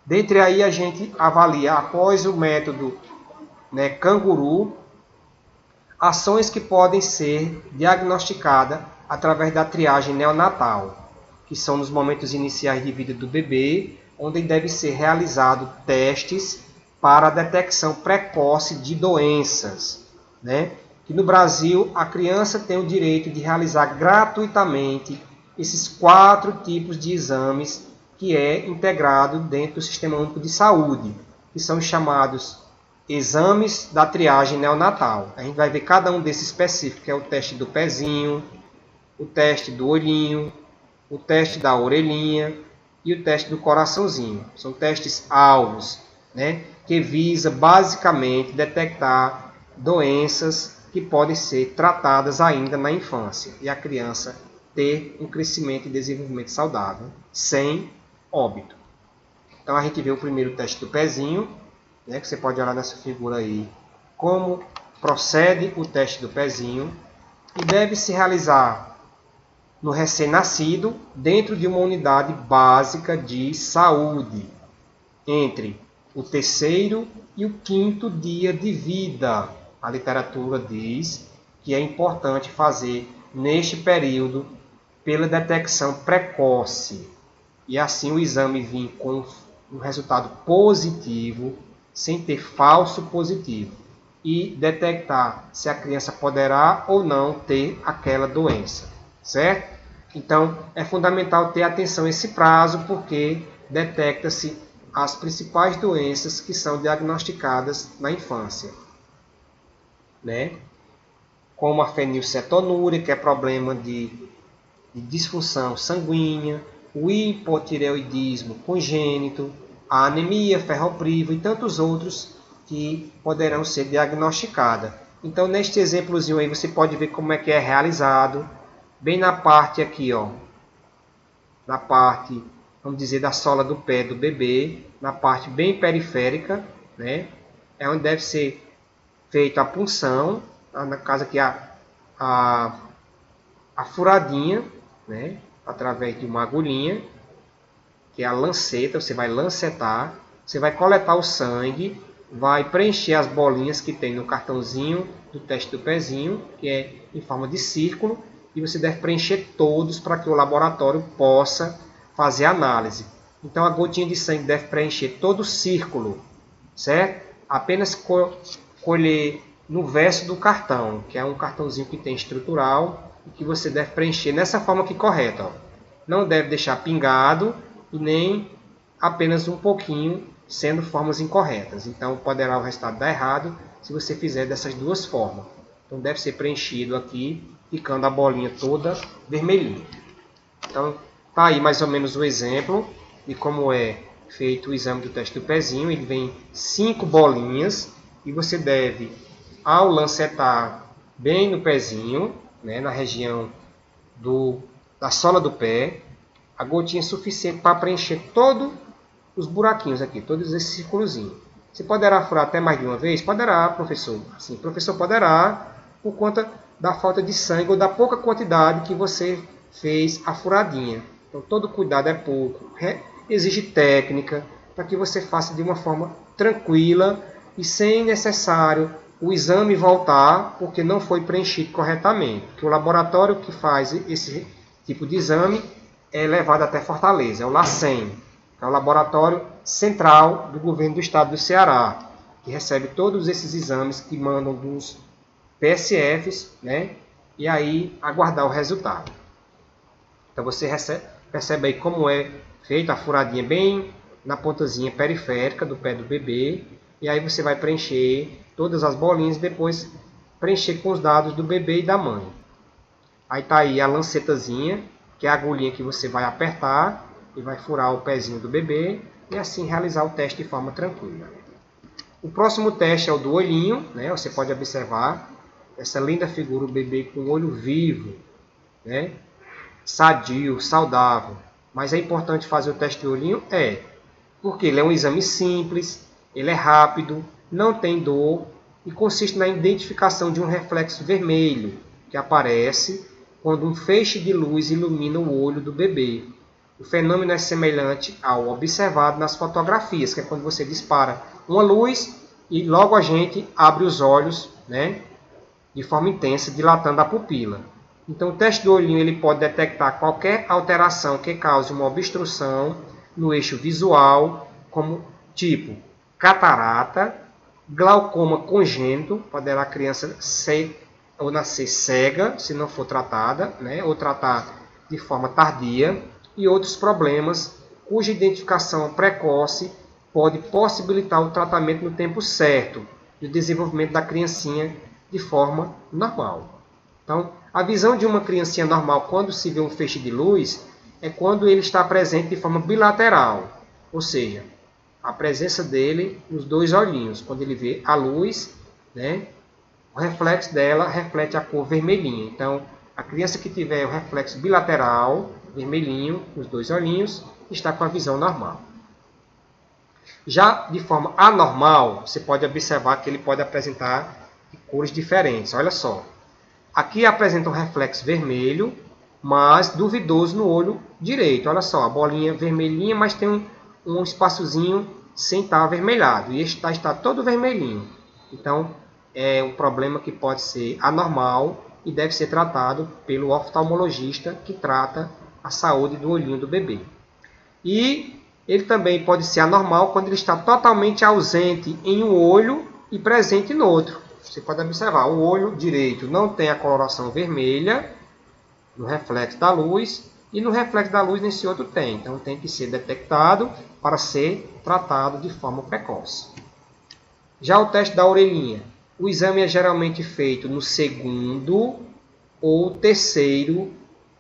Dentre aí a gente avalia, após o método, né, canguru, ações que podem ser diagnosticadas através da triagem neonatal, que são nos momentos iniciais de vida do bebê, onde deve ser realizado testes para a detecção precoce de doenças, né? Que no Brasil a criança tem o direito de realizar gratuitamente esses 4 tipos de exames que é integrado dentro do Sistema Único de Saúde, que são chamados exames da triagem neonatal. A gente vai ver cada um desses específicos, que é o teste do pezinho, o teste do olhinho, o teste da orelhinha e o teste do coraçãozinho. São testes alvos, né, que visa basicamente detectar doenças que podem ser tratadas ainda na infância e a criança ter um crescimento e desenvolvimento saudável, sem óbito. Então a gente vê o primeiro teste do pezinho, né, que você pode olhar nessa figura aí, como procede o teste do pezinho, e deve se realizar no recém-nascido dentro de uma unidade básica de saúde, entre o 3º e o 5º dia de vida. A literatura diz que é importante fazer neste período pela detecção precoce e assim o exame vir com um resultado positivo, sem ter falso positivo, e detectar se a criança poderá ou não ter aquela doença, certo? Então é fundamental ter atenção a esse prazo, porque detecta-se as principais doenças que são diagnosticadas na infância, né? Como a fenilcetonúria, que é problema de disfunção sanguínea, o hipotireoidismo congênito, a anemia ferropriva e tantos outros que poderão ser diagnosticadas. Então, neste exemplozinho aí, você pode ver como é que é realizado, bem na parte aqui, ó, na parte, vamos dizer, da sola do pé do bebê, na parte bem periférica, né? É onde deve ser feita a punção, na casa que a furadinha, né? Através de uma agulhinha, que é a lanceta, você vai lancetar, você vai coletar o sangue, vai preencher as bolinhas que tem no cartãozinho do teste do pezinho, que é em forma de círculo, e você deve preencher todos para que o laboratório possa fazer a análise. Então a gotinha de sangue deve preencher todo o círculo, certo? Apenas colher no verso do cartão, que é um cartãozinho que tem estrutural, e que você deve preencher nessa forma aqui correta, ó. Não deve deixar pingado e nem apenas um pouquinho, sendo formas incorretas. Então poderá o resultado dar errado se você fizer dessas duas formas. Então deve ser preenchido aqui, ficando a bolinha toda vermelhinha. Então tá aí mais ou menos o exemplo de como é feito o exame do teste do pezinho. Ele vem 5 bolinhas e você deve, ao lancetar bem no pezinho, né, na região da sola do pé, a gotinha é suficiente para preencher todos os buraquinhos aqui, todos esses círculozinhos. Você poderá furar até mais de uma vez? Poderá, professor. Sim, professor, poderá, por conta da falta de sangue ou da pouca quantidade que você fez a furadinha. Então, todo cuidado é pouco. Exige técnica para que você faça de uma forma tranquila e sem necessário o exame voltar porque não foi preenchido corretamente. Porque o laboratório que faz esse tipo de exame é levado até Fortaleza, é o LACEN, que é o Laboratório Central do Governo do Estado do Ceará, que recebe todos esses exames que mandam dos PSFs, né? E aí aguardar o resultado. Então você percebe aí como é feita a furadinha bem na pontazinha periférica do pé do bebê, e aí você vai preencher todas as bolinhas e depois preencher com os dados do bebê e da mãe. Aí está aí a lancetazinha, que é a agulhinha que você vai apertar e vai furar o pezinho do bebê e assim realizar o teste de forma tranquila. O próximo teste é o do olhinho, né? Você pode observar essa linda figura, o bebê com o olho vivo, né? Sadio, saudável. Mas é importante fazer o teste do olhinho? Porque ele é um exame simples, ele é rápido, não tem dor e consiste na identificação de um reflexo vermelho que aparece quando um feixe de luz ilumina o olho do bebê. O fenômeno é semelhante ao observado nas fotografias, que é quando você dispara uma luz e logo a gente abre os olhos, né, de forma intensa, dilatando a pupila. Então o teste do olhinho ele pode detectar qualquer alteração que cause uma obstrução no eixo visual, como tipo catarata, glaucoma congênito, poderá a criança ou nascer cega, se não for tratada, né? Ou tratar de forma tardia, e outros problemas cuja identificação precoce pode possibilitar o tratamento no tempo certo e o desenvolvimento da criancinha de forma normal. Então, a visão de uma criancinha normal quando se vê um feixe de luz é quando ele está presente de forma bilateral, ou seja, a presença dele nos dois olhinhos, quando ele vê a luz, né, o reflexo dela reflete a cor vermelhinha. Então, a criança que tiver o reflexo bilateral, vermelhinho, os dois olhinhos, está com a visão normal. Já de forma anormal, você pode observar que ele pode apresentar cores diferentes. Olha só. Aqui apresenta um reflexo vermelho, mas duvidoso no olho direito. Olha só, a bolinha vermelhinha, mas tem um espaçozinho sem estar avermelhado. E este está todo vermelhinho. Então, é um problema que pode ser anormal e deve ser tratado pelo oftalmologista que trata a saúde do olhinho do bebê. E ele também pode ser anormal quando ele está totalmente ausente em um olho e presente no outro. Você pode observar, o olho direito não tem a coloração vermelha no reflexo da luz e no reflexo da luz nesse outro tem. Então tem que ser detectado para ser tratado de forma precoce. Já o teste da orelhinha. O exame é geralmente feito no segundo ou terceiro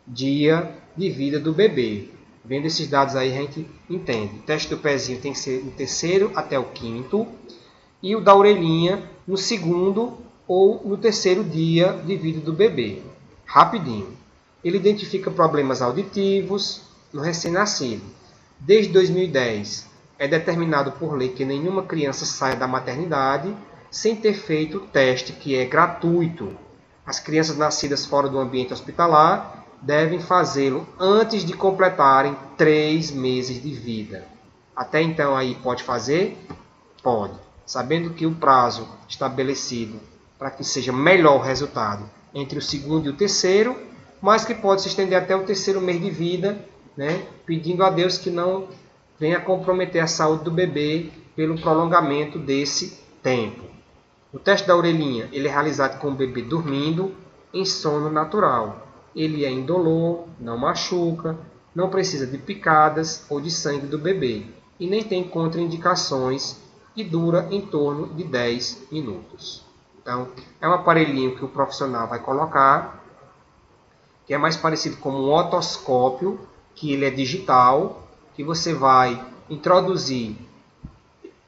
dia de vida do bebê. Vendo esses dados aí, a gente entende. O teste do pezinho tem que ser no terceiro até o quinto. E o da orelhinha no segundo ou no terceiro dia de vida do bebê. Rapidinho. Ele identifica problemas auditivos no recém-nascido. Desde 2010, é determinado por lei que nenhuma criança saia da maternidade sem ter feito o teste, que é gratuito. As crianças nascidas fora do ambiente hospitalar devem fazê-lo antes de completarem 3 meses de vida. Até então aí pode fazer? Pode. Sabendo que o prazo estabelecido para que seja melhor o resultado entre o segundo e o terceiro, mas que pode se estender até o terceiro mês de vida, né? Pedindo a Deus que não venha comprometer a saúde do bebê pelo prolongamento desse tempo. O teste da orelhinha ele é realizado com o bebê dormindo em sono natural. Ele é indolor, não machuca, não precisa de picadas ou de sangue do bebê e nem tem contraindicações e dura em torno de 10 minutos. Então, é um aparelhinho que o profissional vai colocar, que é mais parecido com um otoscópio, que ele é digital, que você vai introduzir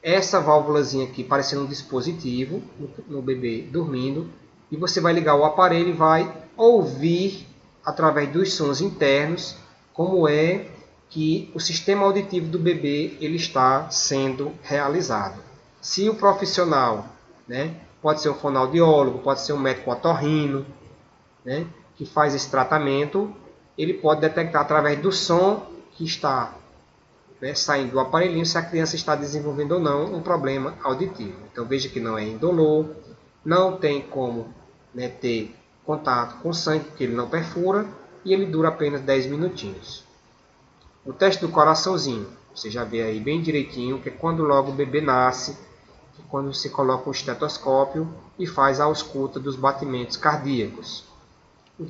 essa válvulazinha aqui, parecendo um dispositivo, no bebê dormindo, e você vai ligar o aparelho e vai ouvir, através dos sons internos, como é que o sistema auditivo do bebê ele está sendo realizado. Se o profissional, né, pode ser um fonoaudiólogo, pode ser um médico otorrino, né, que faz esse tratamento, ele pode detectar através do som que está, né, saindo do aparelhinho se a criança está desenvolvendo ou não um problema auditivo. Então veja que não é indolor, não tem como, né, ter contato com sangue, porque ele não perfura, e ele dura apenas 10 minutinhos. O teste do coraçãozinho, você já vê aí bem direitinho, que é quando logo o bebê nasce, quando você coloca um estetoscópio e faz a ausculta dos batimentos cardíacos.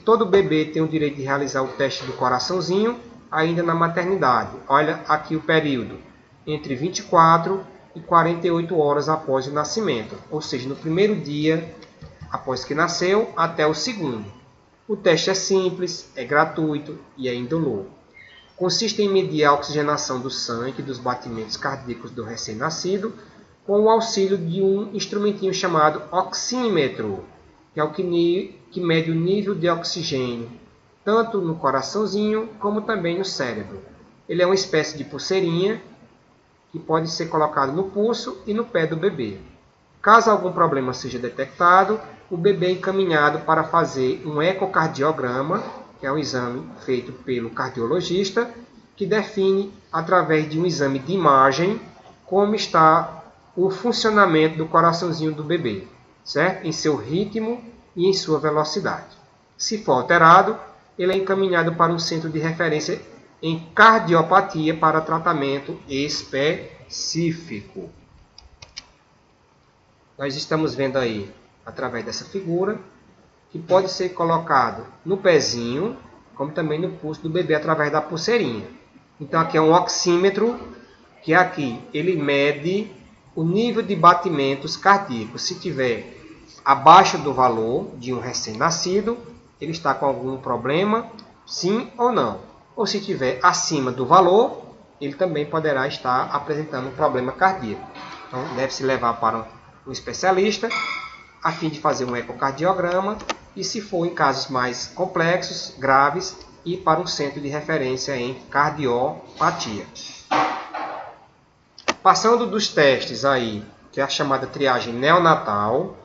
Todo bebê tem o direito de realizar o teste do coraçãozinho ainda na maternidade. Olha aqui o período, entre 24 e 48 horas após o nascimento, ou seja, no primeiro dia após que nasceu até o segundo. O teste é simples, é gratuito e é indolor. Consiste em medir a oxigenação do sangue e dos batimentos cardíacos do recém-nascido com o auxílio de um instrumentinho chamado oxímetro, que é o que mede o nível de oxigênio, tanto no coraçãozinho como também no cérebro. Ele é uma espécie de pulseirinha que pode ser colocado no pulso e no pé do bebê. Caso algum problema seja detectado, o bebê é encaminhado para fazer um ecocardiograma, que é um exame feito pelo cardiologista, que define, através de um exame de imagem, como está o funcionamento do coraçãozinho do bebê, certo? Em seu ritmo e em sua velocidade. Se for alterado, ele é encaminhado para um centro de referência em cardiopatia para tratamento específico. Nós estamos vendo aí, através dessa figura, que pode ser colocado no pezinho, como também no pulso do bebê através da pulseirinha. Então aqui é um oxímetro, que aqui ele mede o nível de batimentos cardíacos. Se tiver abaixo do valor de um recém-nascido, ele está com algum problema, sim ou não. Ou se tiver acima do valor, ele também poderá estar apresentando um problema cardíaco. Então deve-se levar para um especialista. a fim de fazer um ecocardiograma e, se for em casos mais complexos, graves, ir para um centro de referência em cardiopatia. Passando dos testes aí, que é a chamada triagem neonatal,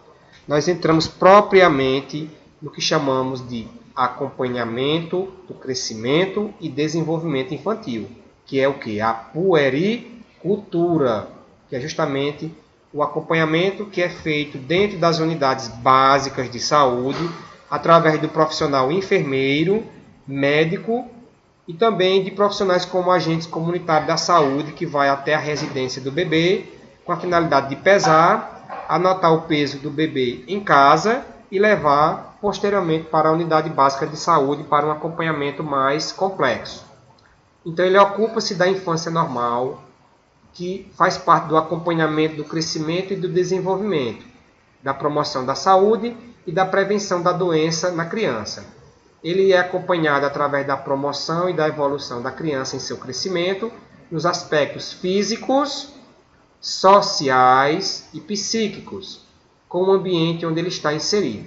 nós entramos propriamente no que chamamos de acompanhamento do crescimento e desenvolvimento infantil, que é o que? A puericultura, que é justamente o acompanhamento que é feito dentro das unidades básicas de saúde, através do profissional enfermeiro, médico e também de profissionais como agentes comunitários da saúde, que vai até a residência do bebê, com a finalidade de pesar, anotar o peso do bebê em casa e levar posteriormente para a unidade básica de saúde para um acompanhamento mais complexo. Então ele ocupa-se da infância normal, que faz parte do acompanhamento do crescimento e do desenvolvimento, da promoção da saúde e da prevenção da doença na criança. Ele é acompanhado através da promoção e da evolução da criança em seu crescimento, nos aspectos físicos, sociais e psíquicos, com o ambiente onde ele está inserido,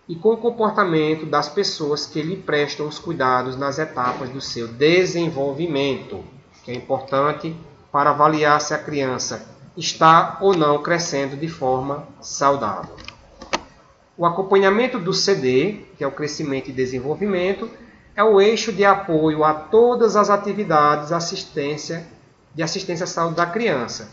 e com o comportamento das pessoas que lhe prestam os cuidados nas etapas do seu desenvolvimento, que é importante para avaliar se a criança está ou não crescendo de forma saudável. O acompanhamento do CD, que é o crescimento e desenvolvimento, é o eixo de apoio a todas as atividades de assistência à saúde da criança,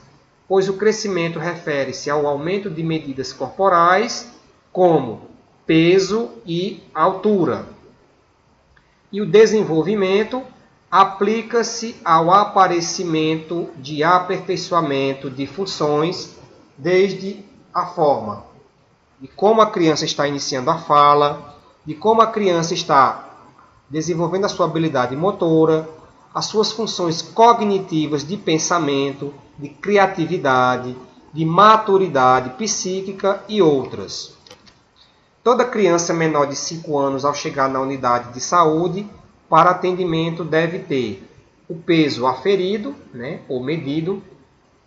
pois o crescimento refere-se ao aumento de medidas corporais, como peso e altura. E o desenvolvimento aplica-se ao aparecimento de aperfeiçoamento de funções, desde a forma de como a criança está iniciando a fala, de como a criança está desenvolvendo a sua habilidade motora, as suas funções cognitivas de pensamento, de criatividade, de maturidade psíquica e outras. Toda criança menor de 5 anos, ao chegar na unidade de saúde, para atendimento deve ter o peso aferido, ou medido,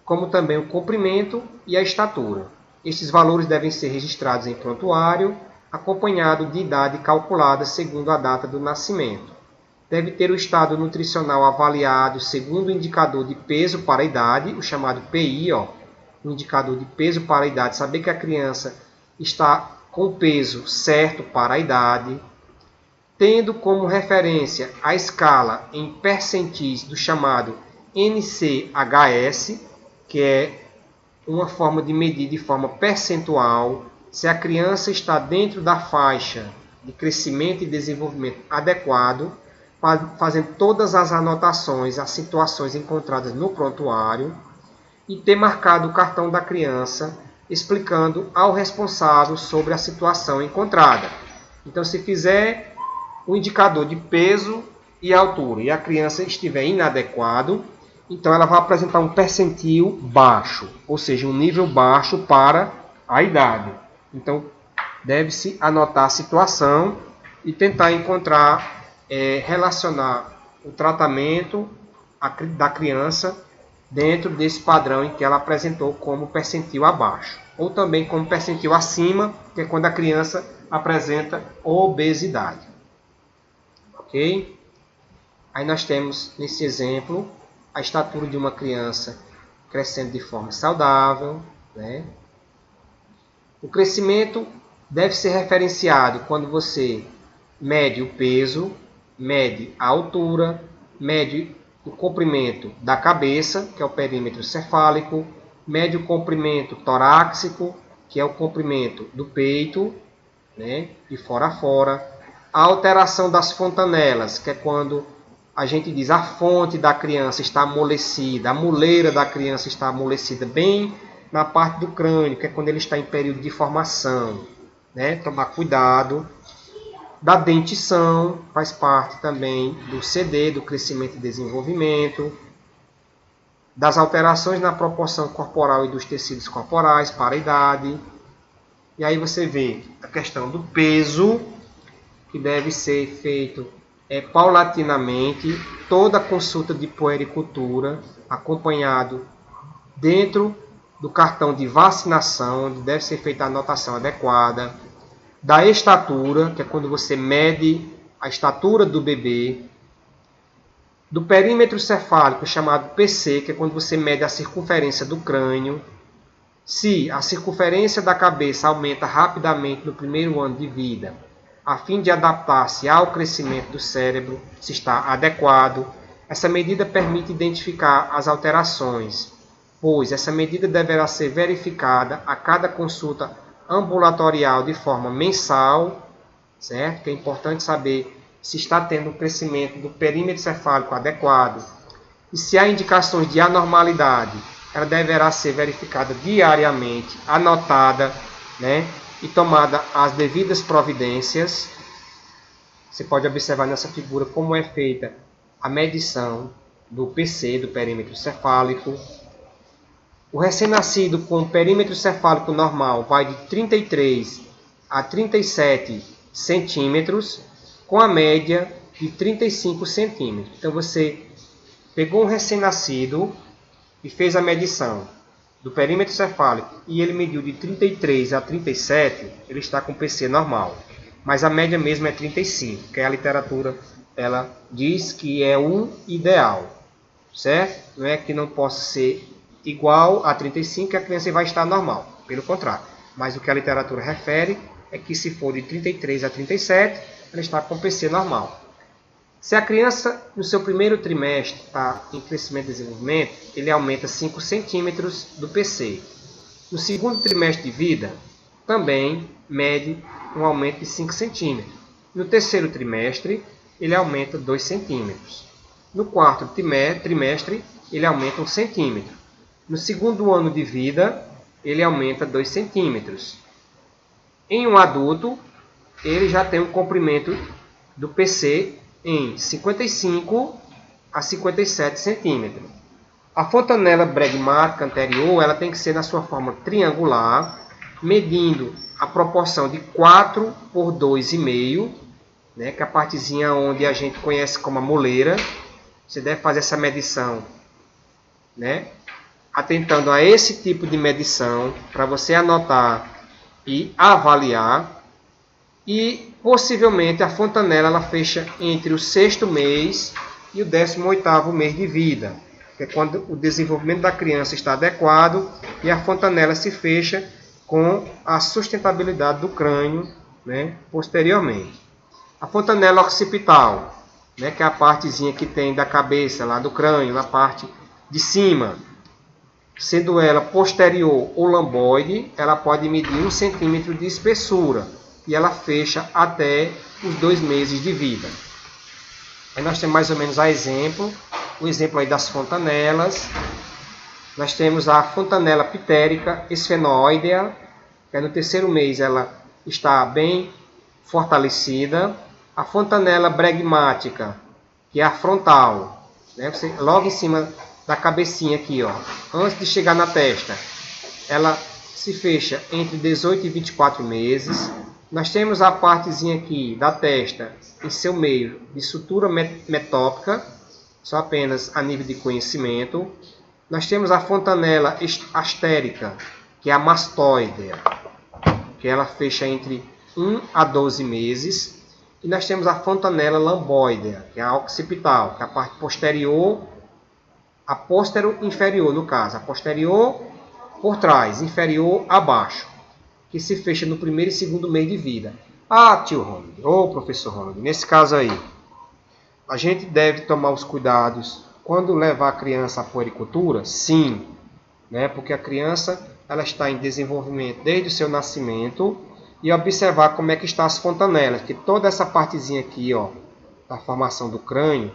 como também o comprimento e a estatura. Estes valores devem ser registrados em prontuário, acompanhado de idade calculada segundo a data do nascimento. Deve ter o estado nutricional avaliado segundo o indicador de peso para a idade, o chamado PI, o indicador de peso para a idade, saber que a criança está com o peso certo para a idade, tendo como referência a escala em percentis do chamado NCHS, que é uma forma de medir de forma percentual se a criança está dentro da faixa de crescimento e desenvolvimento adequado, fazendo todas as anotações, as situações encontradas no prontuário, e ter marcado o cartão da criança, explicando ao responsável sobre a situação encontrada. Então, se fizer o indicador de peso e altura e a criança estiver inadequado, então ela vai apresentar um percentil baixo, ou seja, um nível baixo para a idade. Então, deve-se anotar a situação e tentar encontrar, relacionar o tratamento da criança dentro desse padrão em que ela apresentou como percentil abaixo, ou também como percentil acima, que é quando a criança apresenta obesidade. Ok? Aí nós temos, nesse exemplo, a estatura de uma criança crescendo de forma saudável. O crescimento deve ser referenciado quando você mede o peso, mede a altura, mede o comprimento da cabeça, que é o perímetro cefálico, mede o comprimento torácico, que é o comprimento do peito, de fora a fora. A alteração das fontanelas, que é quando a gente diz a fonte da criança está amolecida, a moleira da criança está amolecida bem na parte do crânio, que é quando ele está em período de formação. Tomar cuidado. Da dentição, faz parte também do CD, do crescimento e desenvolvimento. Das alterações na proporção corporal e dos tecidos corporais para a idade. E aí você vê a questão do peso, que deve ser feito paulatinamente, toda a consulta de puericultura, acompanhado dentro do cartão de vacinação, onde deve ser feita a anotação adequada, da estatura, que é quando você mede a estatura do bebê, do perímetro cefálico, chamado PC, que é quando você mede a circunferência do crânio, se a circunferência da cabeça aumenta rapidamente no primeiro ano de vida, a fim de adaptar-se ao crescimento do cérebro, se está adequado. Essa medida permite identificar as alterações, pois essa medida deverá ser verificada a cada consulta ambulatorial de forma mensal, certo? Que é importante saber se está tendo um crescimento do perímetro cefálico adequado. E se há indicações de anormalidade, ela deverá ser verificada diariamente, anotada, né? E tomada as devidas providências. Você pode observar nessa figura como é feita a medição do PC, do perímetro cefálico. O recém-nascido com perímetro cefálico normal vai de 33 a 37 centímetros, com a média de 35 centímetros. Então você pegou um recém-nascido e fez a medição do perímetro cefálico e ele mediu de 33 a 37, ele está com PC normal. Mas a média mesmo é 35, que a literatura ela diz que é o ideal, certo? Não é que não possa ser igual a 35 que a criança vai estar normal, pelo contrário. Mas o que a literatura refere é que se for de 33 a 37, ela está com PC normal. Se a criança, no seu primeiro trimestre, está em crescimento e desenvolvimento, ele aumenta 5 centímetros do PC. No segundo trimestre de vida, também mede um aumento de 5 centímetros. No terceiro trimestre, ele aumenta 2 centímetros. No quarto trimestre, ele aumenta 1 centímetro. No segundo ano de vida, ele aumenta 2 centímetros. Em um adulto, ele já tem um comprimento do PC em 55 a 57 centímetros. A fontanela bregmática anterior ela tem que ser na sua forma triangular, medindo a proporção de 4 por 2,5, né, que é a partezinha onde a gente conhece como a moleira. Você deve fazer essa medição, né, atentando a esse tipo de medição para você anotar e avaliar. E possivelmente a fontanela ela fecha entre o 6º mês e o 18º mês de vida, que é quando o desenvolvimento da criança está adequado e a fontanela se fecha com a sustentabilidade do crânio, né, posteriormente. A fontanela occipital, né, que é a partezinha que tem da cabeça, lá do crânio, na parte de cima, sendo ela posterior ou lamboide, ela pode medir 1 centímetro de espessura e ela fecha até os 2 meses de vida. Aí nós temos mais ou menos o exemplo aí das fontanelas. Nós temos a fontanela pitérica esfenoidea, que no terceiro mês ela está bem fortalecida. A fontanela bregmática, que é a frontal, né? Você, logo em cima da cabecinha aqui, ó, antes de chegar na testa, ela se fecha entre 18 e 24 meses. Nós temos a partezinha aqui da testa, em seu meio, de sutura metópica, só apenas a nível de conhecimento. Nós temos a fontanela astérica, que é a mastoidea, que ela fecha entre 1 a 12 meses. E nós temos a fontanela lamboidea, que é a occipital, que é a parte posterior, a postero-inferior, no caso. A posterior por trás, inferior abaixo, que se fecha no primeiro e segundo mês de vida. Ah, tio Ronald, ou professor Ronald, nesse caso aí, a gente deve tomar os cuidados quando levar a criança à puericultura? Sim, né? Porque a criança ela está em desenvolvimento desde o seu nascimento, e observar como é que estão as fontanelas, que toda essa partezinha aqui, ó, da formação do crânio,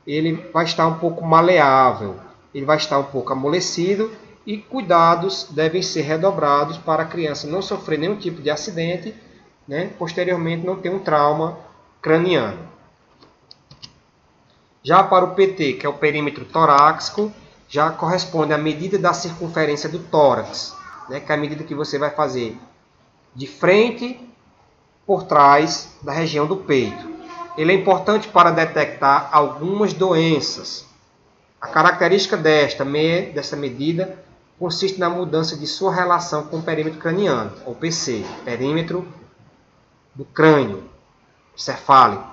ele vai estar um pouco maleável, ele vai estar um pouco amolecido, e cuidados devem ser redobrados para a criança não sofrer nenhum tipo de acidente, né? Posteriormente não ter um trauma craniano. Já para o PT, que é o perímetro torácico, já corresponde à medida da circunferência do tórax, né? Que é a medida que você vai fazer de frente por trás da região do peito. Ele é importante para detectar algumas doenças. A característica dessa medida consiste na mudança de sua relação com o perímetro craniano, ou PC, perímetro do crânio cefálico.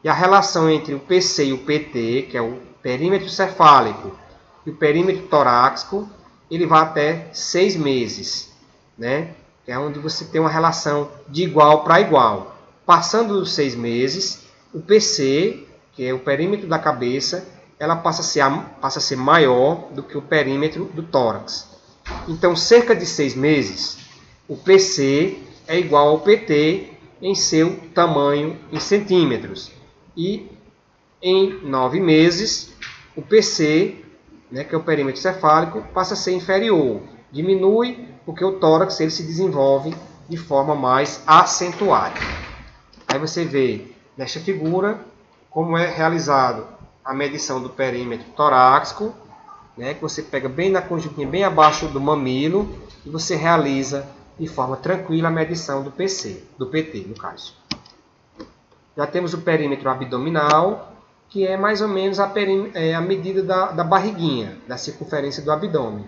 E a relação entre o PC e o PT, que é o perímetro cefálico, e o perímetro torácico, ele vai até 6 meses, né? Que é onde você tem uma relação de igual para igual. Passando dos 6 meses, o PC, que é o perímetro da cabeça, ela passa a ser maior do que o perímetro do tórax. Então, cerca de 6 meses, o PC é igual ao PT em seu tamanho em centímetros. E em 9 meses, o PC, né, que é o perímetro cefálico, passa a ser inferior. Diminui porque o tórax ele se desenvolve de forma mais acentuada. Aí você vê nesta figura como é realizado a medição do perímetro torácico, né, que você pega bem na conjuntinha, bem abaixo do mamilo, e você realiza de forma tranquila a medição do PT, no caso. Já temos o perímetro abdominal, que é mais ou menos a medida da barriguinha, da circunferência do abdômen.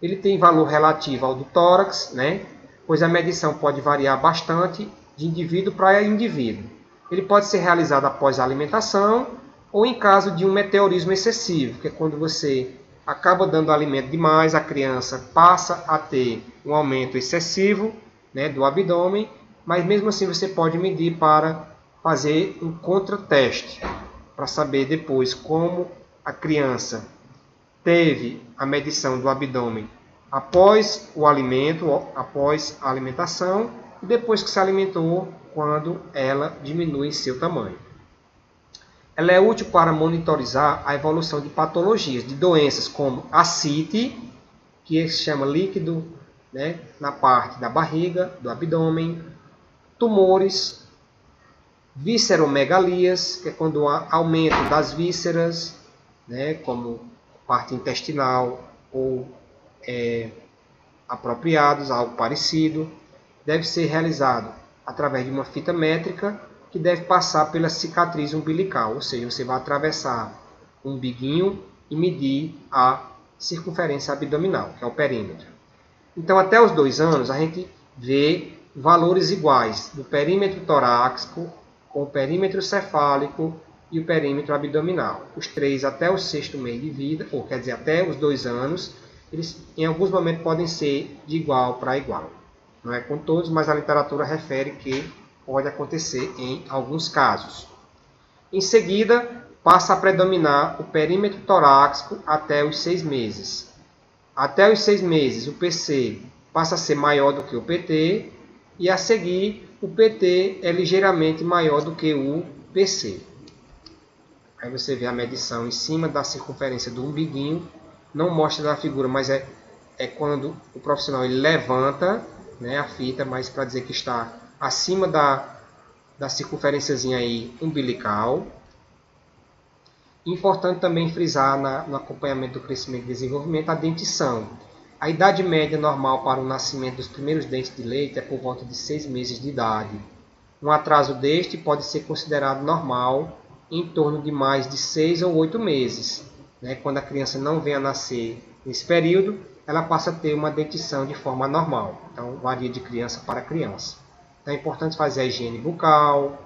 Ele tem valor relativo ao do tórax, né, pois a medição pode variar bastante de indivíduo para indivíduo. Ele pode ser realizado após a alimentação ou em caso de um meteorismo excessivo, que é quando você acaba dando alimento demais, a criança passa a ter um aumento excessivo, né, do abdômen, mas mesmo assim você pode medir para fazer um contrateste, para saber depois como a criança teve a medição do abdômen após o alimento, após a alimentação, e depois que se alimentou, quando ela diminui seu tamanho. Ela é útil para monitorizar a evolução de patologias, de doenças como ascite, que se chama líquido, né, na parte da barriga, do abdômen, tumores, visceromegalias, que é quando há aumento das vísceras, né, como parte intestinal ou apropriados, algo parecido. Deve ser realizado através de uma fita métrica que deve passar pela cicatriz umbilical, ou seja, você vai atravessar o umbiguinho e medir a circunferência abdominal, que é o perímetro. Então, até os 2 anos, a gente vê valores iguais do perímetro torácico com o perímetro cefálico e o perímetro abdominal. Os 3 até o 6º mês de vida, ou quer dizer, até os 2 anos, eles em alguns momentos podem ser de igual para igual. Não é com todos, mas a literatura refere que pode acontecer em alguns casos. Em seguida, passa a predominar o perímetro torácico até os 6 meses. Até os 6 meses, o PC passa a ser maior do que o PT, e a seguir, o PT é ligeiramente maior do que o PC. Aí você vê a medição em cima da circunferência do umbiguinho. Não mostra na figura, mas é quando o profissional ele levanta, né, a fita, mas para dizer que está acima da circunferênciazinha aí umbilical. Importante também frisar no acompanhamento do crescimento e desenvolvimento a dentição. A idade média normal para o nascimento dos primeiros dentes de leite é por volta de 6 meses de idade. Um atraso deste pode ser considerado normal em torno de mais de 6 ou 8 meses. Né? Quando a criança não vem a nascer nesse período, ela passa a ter uma dentição de forma normal. Então, varia de criança para criança. Então, é importante fazer a higiene bucal,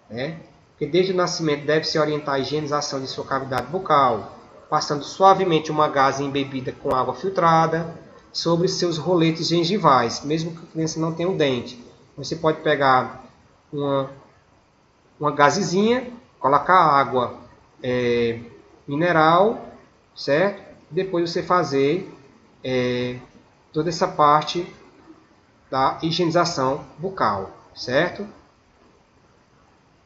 né? Porque desde o nascimento deve-se orientar a higienização de sua cavidade bucal, passando suavemente uma gaze embebida com água filtrada sobre seus roletes gengivais, mesmo que a criança não tenha um dente. Você pode pegar uma gazezinha, colocar água mineral, certo? Depois você fazer toda essa parte da higienização bucal, certo?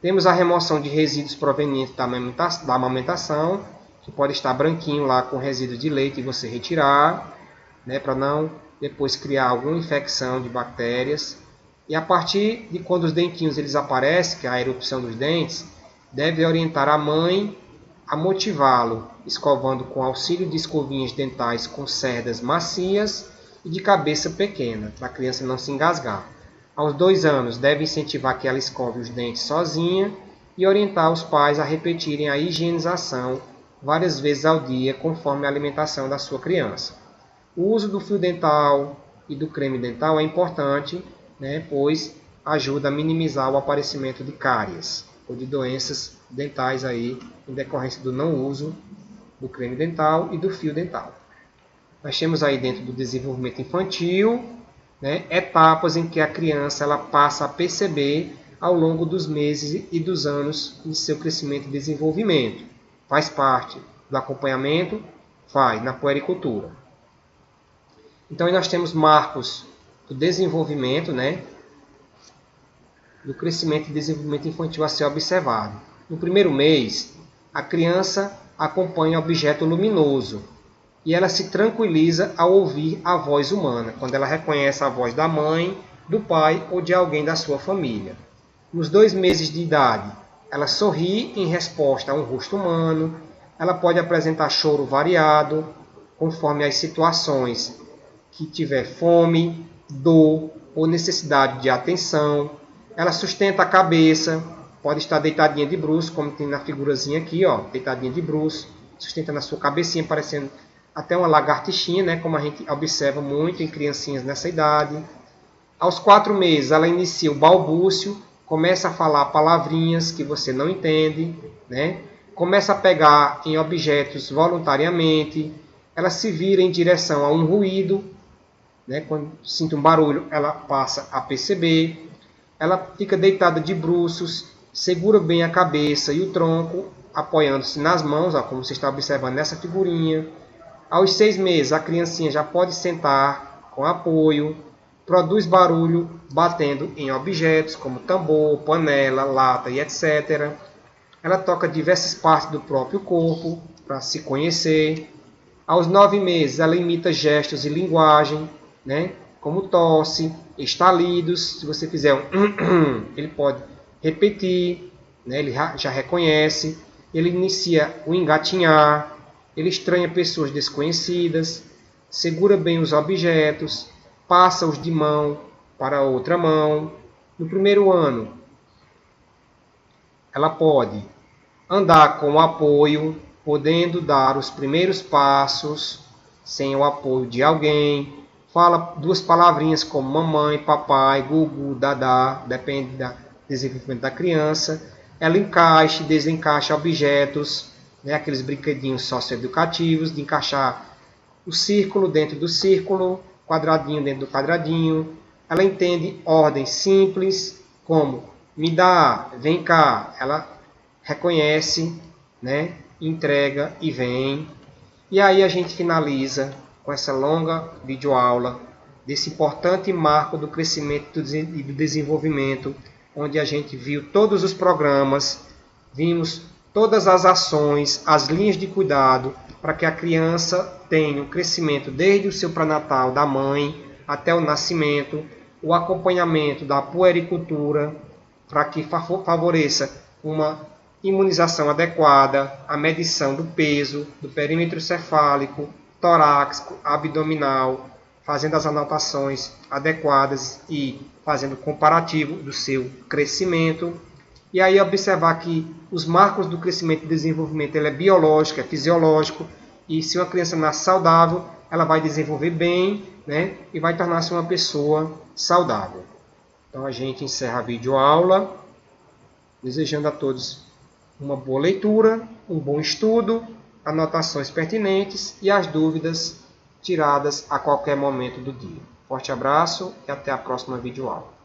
Temos a remoção de resíduos provenientes da amamentação, que pode estar branquinho lá com resíduo de leite e você retirar, né, para não depois criar alguma infecção de bactérias. E a partir de quando os dentinhos eles aparecem, que é a erupção dos dentes, deve orientar a mãe a motivá-lo, escovando com auxílio de escovinhas dentais com cerdas macias e de cabeça pequena, para a criança não se engasgar. Aos 2 anos, deve incentivar que ela escove os dentes sozinha e orientar os pais a repetirem a higienização várias vezes ao dia, conforme a alimentação da sua criança. O uso do fio dental e do creme dental é importante, né, pois ajuda a minimizar o aparecimento de cáries ou de doenças dentais aí, em decorrência do não uso do creme dental e do fio dental. Nós temos aí dentro do desenvolvimento infantil, né, etapas em que a criança ela passa a perceber ao longo dos meses e dos anos de seu crescimento e desenvolvimento. Faz parte do acompanhamento, faz na puericultura. Então aí nós temos marcos do desenvolvimento, né, do crescimento e desenvolvimento infantil a ser observado. No primeiro mês, a criança acompanha objeto luminoso e ela se tranquiliza ao ouvir a voz humana, quando ela reconhece a voz da mãe, do pai ou de alguém da sua família. Nos 2 meses de idade, ela sorri em resposta a um rosto humano, ela pode apresentar choro variado, conforme as situações que tiver fome, dor ou necessidade de atenção. Ela sustenta a cabeça, pode estar deitadinha de bruços, como tem na figurazinha aqui, ó, deitadinha de bruços, sustenta na sua cabecinha, parecendo até uma lagartixinha, né, como a gente observa muito em criancinhas nessa idade. Aos 4 meses, ela inicia o balbúcio, começa a falar palavrinhas que você não entende, né? Começa a pegar em objetos voluntariamente, ela se vira em direção a um ruído, né? Quando sente um barulho, ela passa a perceber. Ela fica deitada de bruços, segura bem a cabeça e o tronco, apoiando-se nas mãos, ó, como você está observando nessa figurinha. Aos 6 meses, a criancinha já pode sentar com apoio, produz barulho batendo em objetos como tambor, panela, lata e etc. Ela toca diversas partes do próprio corpo para se conhecer. Aos 9 meses, ela imita gestos e linguagem, né, como tosse, estalidos. Se você fizer um ele pode repetir, né, ele já reconhece. Ele inicia o engatinhar, ele estranha pessoas desconhecidas, segura bem os objetos, passa-os de mão para outra mão. No primeiro ano, ela pode andar com apoio, podendo dar os primeiros passos sem o apoio de alguém. Fala 2 palavrinhas como mamãe, papai, gugu, dadá, depende do desenvolvimento da criança. Ela encaixa e desencaixa objetos, né, aqueles brinquedinhos socioeducativos, de encaixar o círculo dentro do círculo, quadradinho dentro do quadradinho. Ela entende ordens simples, como me dá, vem cá. Ela reconhece, né, entrega e vem. E aí a gente finaliza com essa longa videoaula desse importante marco do crescimento e do desenvolvimento, onde a gente viu todos os programas, vimos todas as ações, as linhas de cuidado para que a criança tenha um crescimento desde o seu pré-natal da mãe até o nascimento, o acompanhamento da puericultura para que favoreça uma imunização adequada, a medição do peso, do perímetro cefálico, torácico, abdominal, fazendo as anotações adequadas e fazendo comparativo do seu crescimento. E aí observar que os marcos do crescimento e desenvolvimento ele é biológico, é fisiológico, e se uma criança nasce saudável, ela vai desenvolver bem, né, e vai tornar-se uma pessoa saudável. Então a gente encerra a videoaula, desejando a todos uma boa leitura, um bom estudo, anotações pertinentes e as dúvidas tiradas a qualquer momento do dia. Forte abraço e até a próxima videoaula.